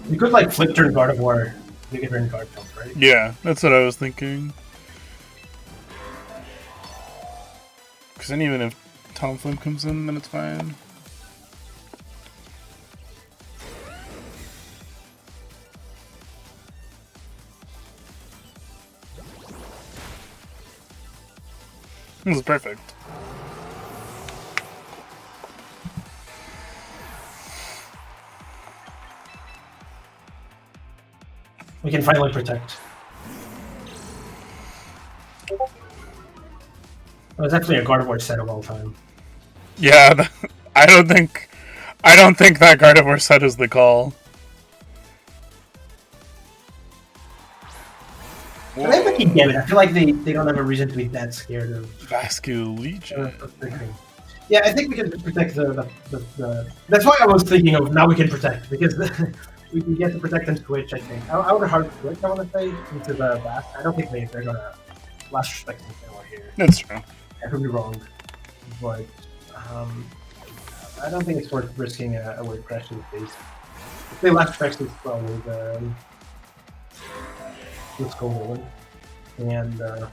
You could like flip turn Gardevoir, you could turn Garchomp, right? Yeah, that's what I was thinking. Because then even if Talonflame comes in, then it's fine. This is perfect. We can finally protect. It was actually a Gardevoir set of all time. Yeah, I don't think that Gardevoir set is the call. I think they can get it. I feel like they don't have a reason to be that scared of Vascular Legion. Yeah, I think we can protect the That's why I was thinking of now we can protect, because we can get to protect and switch, I think. I would hard switch, I want to say, into the back. I don't think they're going to last respect here. That's true. I could be wrong, but I don't think it's worth risking a wave crash to the face. If they last respect, it's probably the Scovillain. And I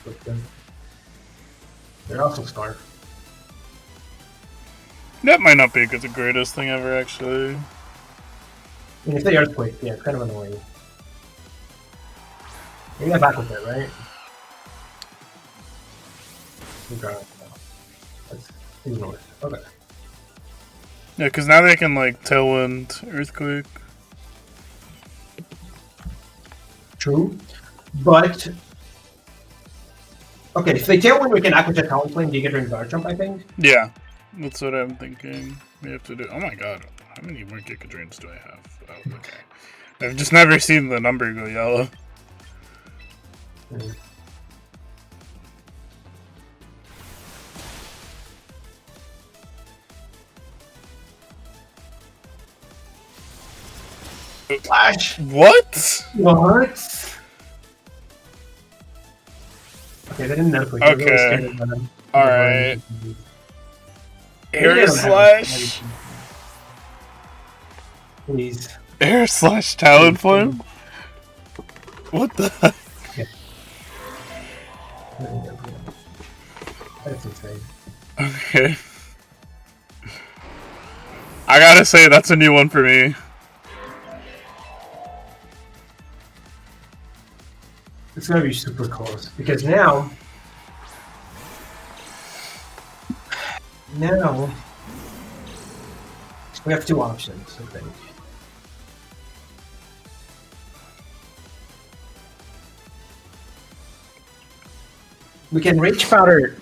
put them. They're also Scarf. That might not be the greatest thing ever, actually. I mean, if they Earthquake, yeah, it's kind of annoying. You got back with it, right? Okay. Let's ignore it. Okay. Yeah, because now they can, like, Tailwind Earthquake. True. But... Okay, if they Tailwind, we can Aqua Jet Talonflame, you get rid of Garchomp, I think? Yeah, that's what I'm thinking. We have to do... Oh my god, how many more Giga Drains do I have? Oh, okay. I've just never seen the number go yellow. Mm. Flash! What? What? Okay, they didn't know. Okay. Alright. Air Slash? Please. Air Slash Talonflame? What the heck? That's insane. Okay. I gotta say, that's a new one for me. It's gonna be super close because now we have two options, I think. We can Rage Powder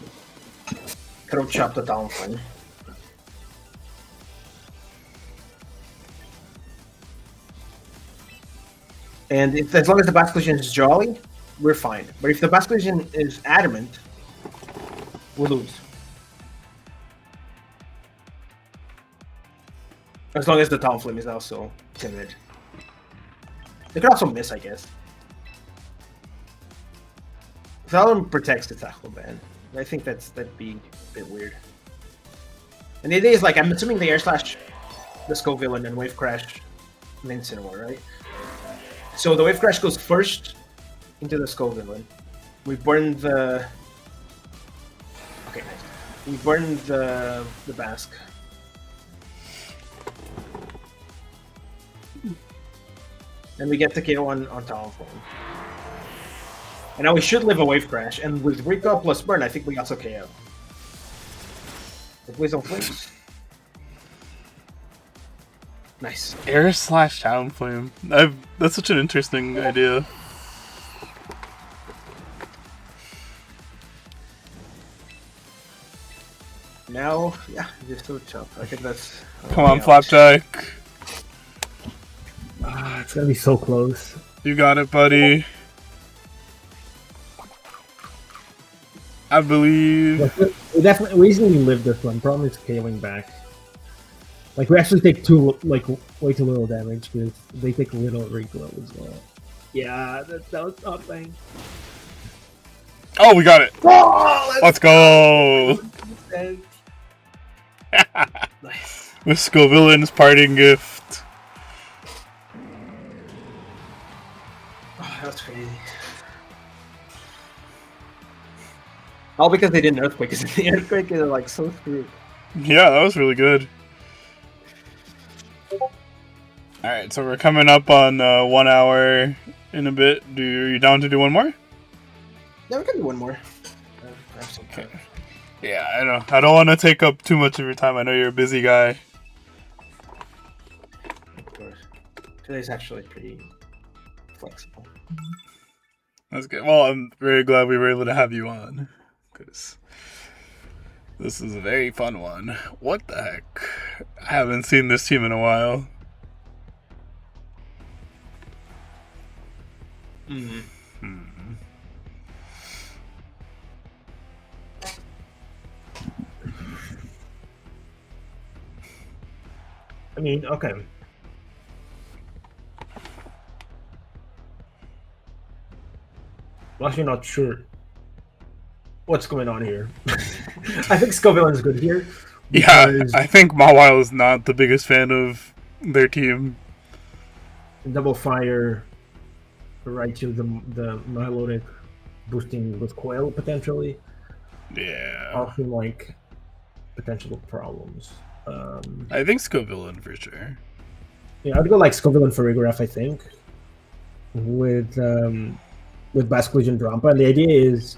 Throat Chop the Talonflame. And if, as long as the Basculation is Jolly, we're fine. But if the Basculation is Adamant, we'll lose. As long as the Talonflame is also timid. They could also miss, I guess. If Talon protects the Tackle Ban, I think that'd be a bit weird. And the idea is, like, I'm assuming they Air Slash the Scovillain and Wave Crash and Incineroar, right? So the Wave Crash goes first into the Scovillain. We burn the... Okay, nice. We burn the Bask. And we get the KO on Talonflame. And now we should live a Wave Crash, and with Recall plus Burn, I think we also KO. Please don't flinch. Nice. Air slash Talonflame. That's such an interesting idea. Now, yeah, just so tough. I think that's. Come on, Flapjack. It's gonna be so close. You got it, buddy. I believe. We easily live this one. Problem is scaling back. Like we actually take way too little damage because they take a little recoil as well. Yeah, that was nothing. Oh, we got it. Oh, let's go. Nice. With Scovillain's parting gift. Oh, that's crazy. All because they did an earthquake. Because the earthquake is like so screwed. Yeah, that was really good. Alright, so we're coming up on 1 hour in a bit. Are you down to do one more? Yeah, we can do one more. Okay. Yeah, I know. I don't want to take up too much of your time. I know you're a busy guy. Of course. Today's actually pretty flexible. That's good. Well, I'm very glad we were able to have you on. Because this is a very fun one. What the heck? I haven't seen this team in a while. I mean, okay. I'm actually not sure what's going on here. I think Scovillain is good here. Yeah, I think Mawile is not the biggest fan of their team. Double fire, right to the Melodic, boosting with coil potentially. Yeah. Often like potential problems. I think Scovillain for sure. Yeah, I'd go like Scovillain for Rigraph, I think. With Basculage and Drampa. And the idea is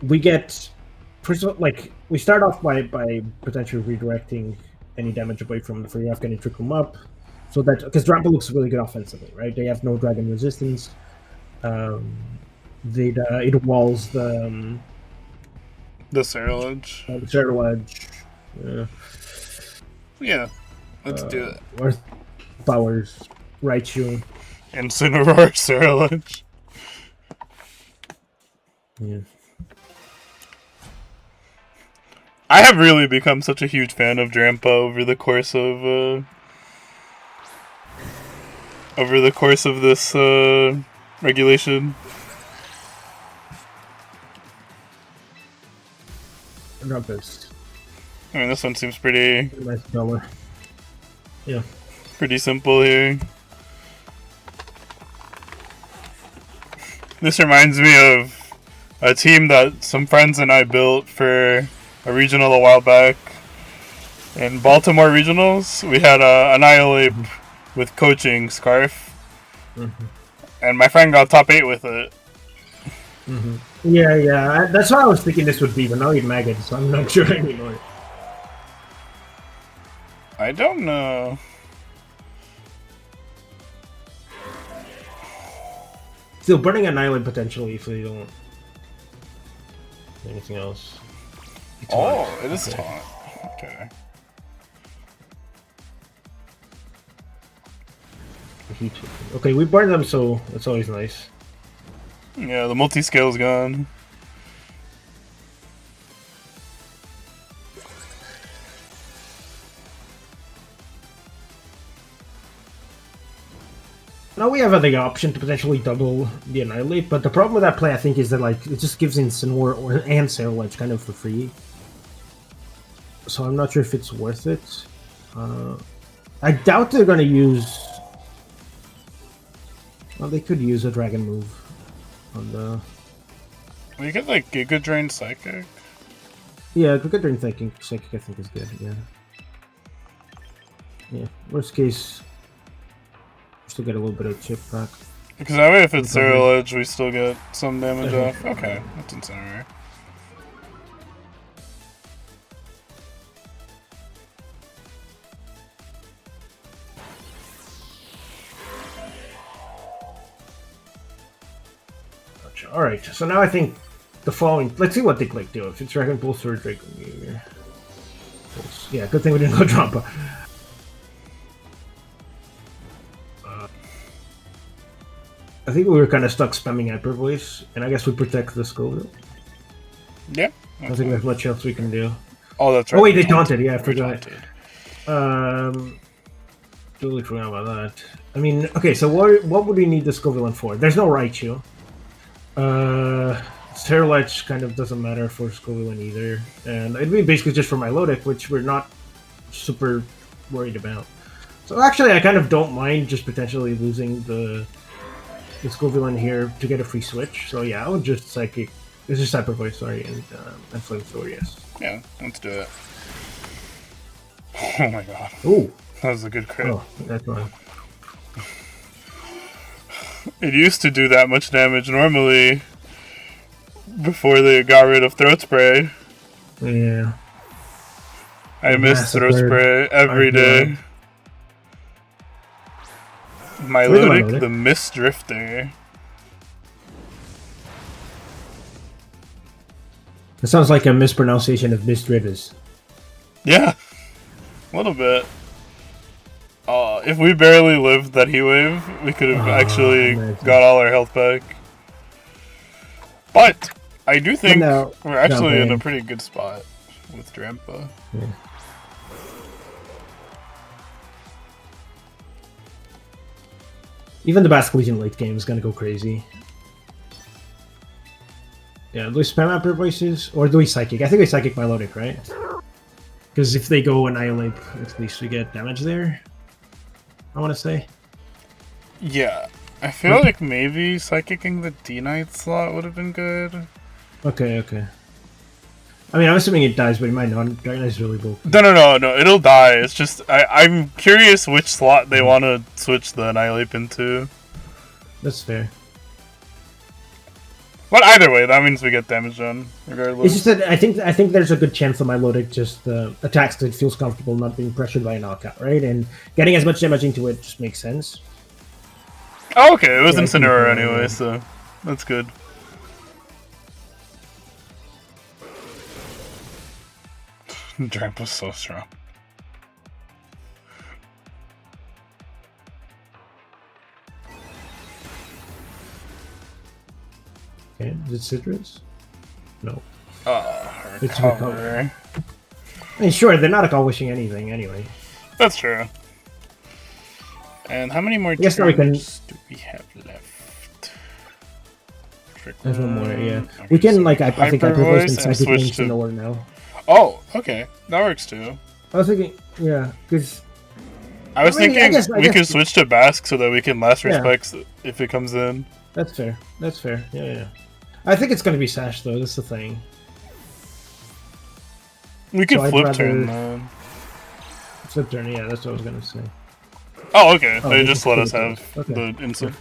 we get we start off by potentially redirecting any damage away from the free getting trick them up. So that because Drampa looks really good offensively, right? They have no dragon resistance. It walls the Cerulege. The Cerulege. Yeah, let's do it. Earth powers, Raichu. Incineroar Cerulege. Yeah. I have really become such a huge fan of Drampa over the course of this regulation. Rumpus. I mean, this one seems pretty Nice color. Yeah. pretty simple here. This reminds me of a team that some friends and I built for a regional a while back. In Baltimore regionals, we had a Annihilate with coaching Scarf, and my friend got top 8 with it. Yeah. That's what I was thinking this would be, but now you're Maggot, so I'm not sure anymore. I don't know. Still burning Annihilate potentially if they don't anything else. Oh, it is taunt. Okay. Okay, we burned them, so that's always nice. Yeah, the multi-scale's gone. Now we have the option to potentially double the Annihilate, but the problem with that play, I think, is that like it just gives Incineroar and Cerulege kind of for free. So I'm not sure if it's worth it. I doubt they're gonna use. Well, they could use a Dragon move on the. We get like Giga Drain Psychic. Yeah, Giga Drain Psychic I think is good. Yeah. Yeah. Worst case. Still get a little bit of chip back. Because that way, if it's Cerulege, we still get some damage off. Okay, that's Incineroar. All right. So now I think the following. Let's see what they click do. If it's Dragon Pulse or Dragon Meteor. Pulse. Yeah, good thing we didn't go Drampa. I think we were kind of stuck spamming Hyper Voice, and I guess we protect the Scovillain. Yeah. I don't think there's much else we can do. Oh, that's right. Oh wait, they taunted. Yeah, I forgot. Taunted. Totally forgot about that. I mean, okay, so what would we need the Scovillain for? There's no Raichu. Sterilite kind of doesn't matter for Scovillain either, and it'd be basically just for Milotic, which we're not super worried about. So actually, I kind of don't mind just potentially losing the Scovillain here to get a free switch. So yeah, I would just Psychic. This is Hyper Voice, sorry, and Flamethrower, yes. Yeah, let's do it. Oh my god. Ooh. That was a good crit. Oh, that's one. It used to do that much damage normally before they got rid of Throat Spray. Yeah. I miss Throat Spray every day. Milotic, the Mist Drifter. It sounds like a mispronunciation of Mist Rivers. Yeah, a little bit. If we barely lived that heat wave, we could have actually got all our health back. But I do think we're actually in a pretty good spot with Drampa. Yeah. Even the Basque Legion late game is gonna go crazy. Yeah, do we spam Hyper Voices or do we Psychic? I think we Psychic Milotic, right? Because if they go Annihilate, at least we get damage there. I want to say. Yeah, I feel like maybe Psychicking the D-Knight slot would have been good. Okay. I mean, I'm assuming it dies, but it might not. Knight's really bulky. No, it'll die. It's just, I'm curious which slot they want to switch the Annihilate into. That's fair. But either way, that means we get damage done, regardless. It's just that I think there's a good chance that Milotic just attacks because it feels comfortable not being pressured by a knockout, right? And getting as much damage into it just makes sense. Oh, okay, it was Incineroar anyway, so that's good. Dramp was so strong. Okay, is it Citrus? No. It's recover. I mean, sure, they're not all wishing anything anyway. That's true. And how many more turns do we have left? There's one more, yeah. Okay, we can, like, I think I proposed Psychic Wings in order now. Oh, okay. That works too. I was thinking, yeah, because... I was thinking we could switch to Basque so that we can last respects if it comes in. That's fair. That's fair. Yeah. I think it's going to be Sash, though. That's the thing. We could flip turn, then. Flip turn, yeah, that's what I was going to say. Oh, okay. They just let us have the instant.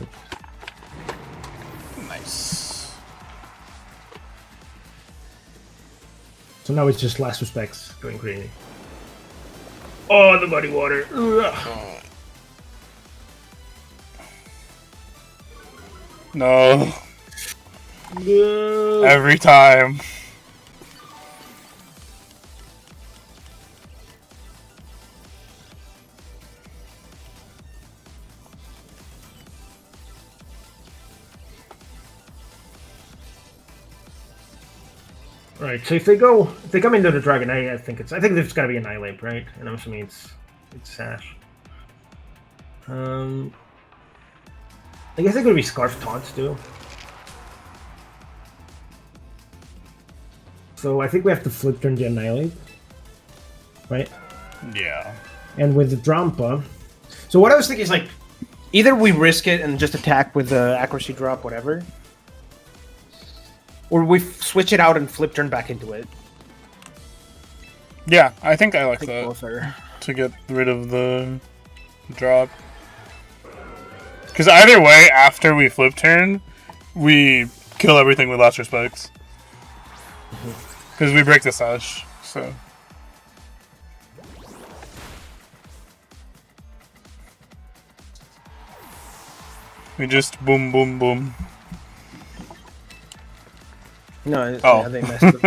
Nice. So now it's just last respects going crazy. Oh, the muddy water. No. No. Every time. Right, so if they come into the Dragon, I think there's got to be Annihilate, right? And I'm assuming it's Sash. I guess it could be Scarf Taunts too. So I think we have to flip turn the Annihilate, right? Yeah. And with the Drampa, so what I was thinking is like, either we risk it and just attack with the accuracy drop, whatever. Or we switch it out and flip turn back into it. Yeah, I think I like that. Both are. To get rid of the drop. Because either way, after we flip turn, we kill everything with last respects. Because we break the Sash, so... We just boom, boom, boom. No, Oh. yeah, they messed up.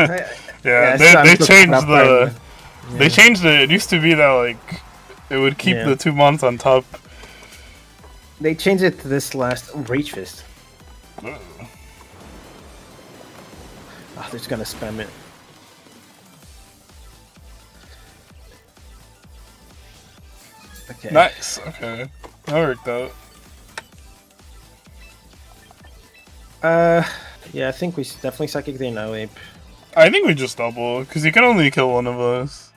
Yeah, so I'm they looking changed up the. yeah. They changed it. It used to be that like it would keep Yeah. the 2 months on top. They changed it to this last Rage Fist. Ugh. Oh, they're just gonna spam it. Okay. Nice. Okay, that worked out. Yeah, I think we definitely Psychic the now, Ape. I think we just double because you can only kill one of us.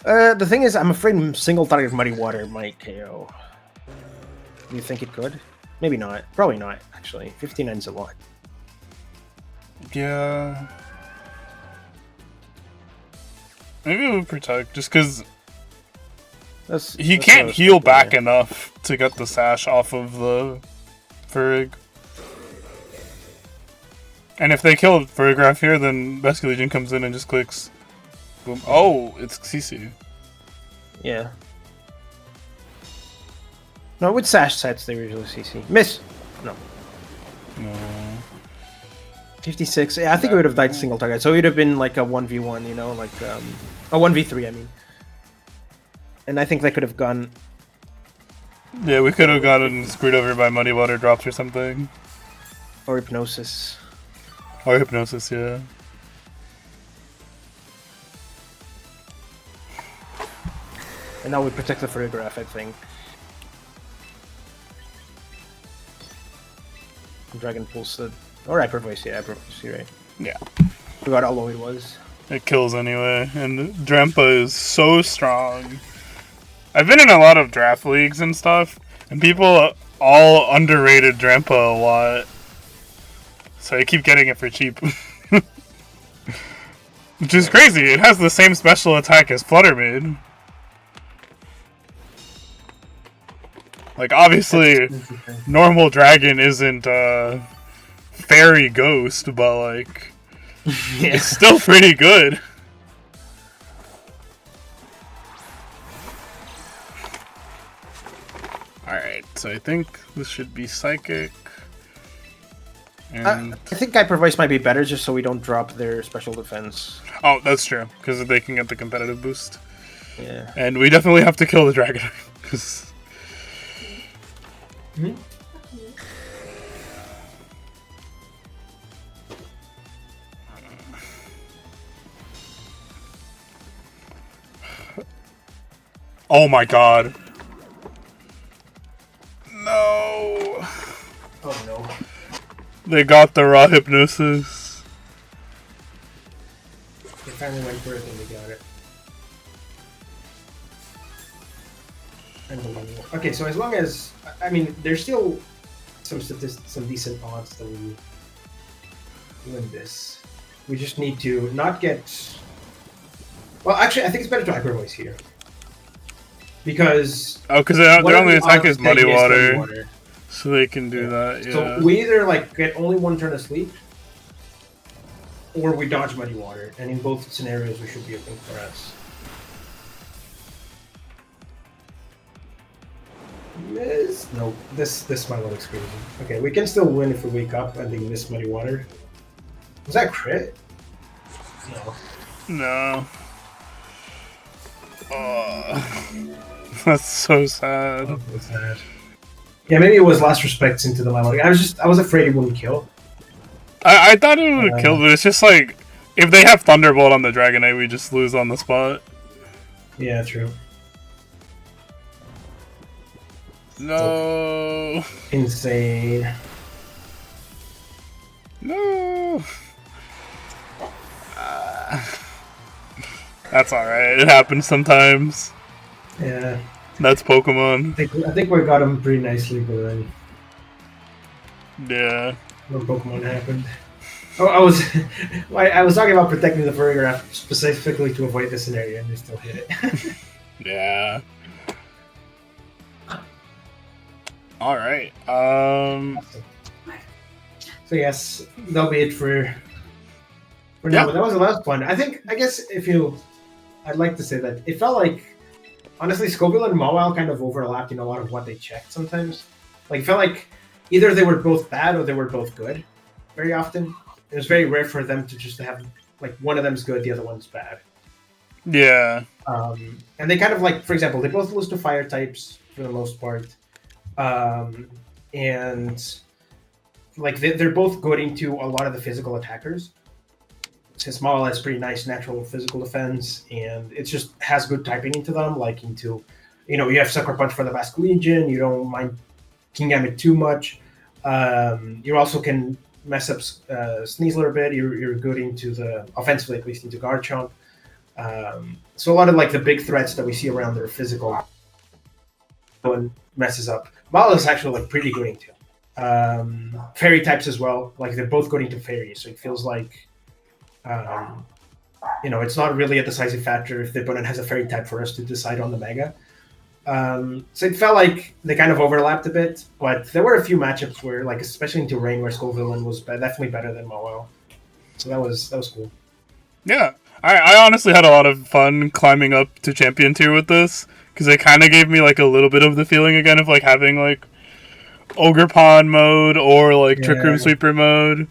The thing is, I'm afraid single target Muddy Water might KO. Do you think it could? Maybe not. Probably not, actually. 59's a lot. Yeah. Maybe we'll protect just because he can't heal back enough to get the sash off of the Furig. And if they kill Furigraph here, then Rescue Legion comes in and just clicks. Boom. Oh, it's CC. Yeah. No, with sash sets they usually CC. Miss! No. No. 56. Yeah, I think it would have died single target. So it would have been like a 1v1, you know, like a 1v3, I mean. And I think they could have gone. Yeah, we could have gotten screwed over by Muddy Water drops or something. Or Hypnosis. Or Hypnosis, yeah. And now we protect the Furigraph, I think. Dragon Pulse. Or Hyper Voice, yeah, Hyper Voice, you're right. Yeah. Forgot how low it was. It kills anyway, and Drampa is so strong. I've been in a lot of draft leagues and stuff, and people all underrated Drampa a lot. So I keep getting it for cheap. Which is crazy, it has the same special attack as Fluttermane. Like, obviously, normal dragon isn't, fairy ghost, but, like, Yeah. it's still pretty good. Alright, so I think this should be Psychic. And... I think Hyper Voice might be better just so we don't drop their special defense. oh, that's true, because they can get the competitive boost. Yeah. And we definitely have to kill the dragon, because... oh my god. No. Oh no. They got the raw hypnosis. They finally went for it and they got it. Unbelievable. Okay, so as long as I mean, there's still some decent odds that we win this. We just need to not get. Well, actually, I think it's better to Hyper Voice here because because their only attack is Muddy Water. Water, so they can do that. Yeah. So we either like get only one turn of sleep, or we dodge Muddy Water, and in both scenarios, we should be a thing for us. Miss? No, this might look crazy. Okay, we can still win if we wake up and they miss Muddy Water. Was that crit? No. No. Oh, that's so sad. Oh, that's sad. Yeah, maybe it was last respects into the Muddy Water. I was afraid it wouldn't kill. I thought it would kill, but it's just like if they have Thunderbolt on the Dragonite, we just lose on the spot. Yeah, true. No. Insane. No. That's alright. It happens sometimes. Yeah. That's Pokemon. I think we got him pretty nicely, but then Yeah. when Pokemon happened. Oh, I was talking about protecting the Furigraph specifically to avoid this scenario, and they still hit it. Yeah. Alright. So yes, that'll be it for now. Yeah. But that was the last one. I guess I'd like to say that it felt like, honestly, Scovillain and Mawile kind of overlapped in a lot of what they checked sometimes. Like, it felt like either they were both bad or they were both good very often. It was very rare for them to just have like one of them's good, the other one's bad. Yeah. And they kind of like, for example, they both lose to fire types for the most part, and like they're both good into a lot of the physical attackers. Since Mawile has pretty nice natural physical defense, and it just has good typing into them, like into, you have Sucker Punch for the Basque Legion, you don't mind King Gambit too much. You also can mess up Sneasler a bit, you're good into the, offensively at least, into Garchomp. So a lot of like the big threats that we see around their physical one messes up. Mawile is actually like pretty good into. Fairy types as well, like they're both good into fairies, so it feels like it's not really a decisive factor if the opponent has a fairy type for us to decide on the Mega. So it felt like they kind of overlapped a bit, but there were a few matchups where, like, especially into Rain, where Scovillain was definitely better than Mawile. So that was cool. Yeah. I honestly had a lot of fun climbing up to Champion Tier with this, because it kind of gave me, like, a little bit of the feeling again of, like, having, like, Ogre Pond mode or, like, Trick Room Sweeper mode.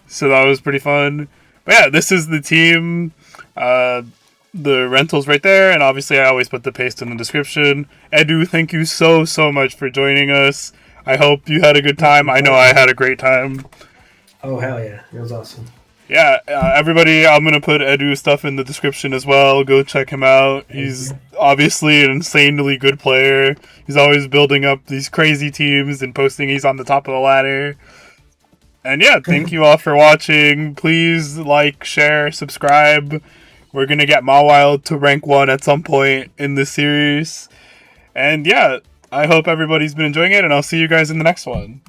So that was pretty fun. But yeah, this is the team. The rental's right there, and obviously I always put the paste in the description. Edu, thank you so much for joining us. I hope you had a good time. I know I had a great time. Oh, hell yeah. It was awesome. Yeah, everybody, I'm going to put Edu's stuff in the description as well. Go check him out. He's obviously an insanely good player. He's always building up these crazy teams and posting he's on the top of the ladder. And yeah, thank you all for watching. Please like, share, subscribe. We're going to get Mawile to rank 1 at some point in this series. And yeah, I hope everybody's been enjoying it, and I'll see you guys in the next one.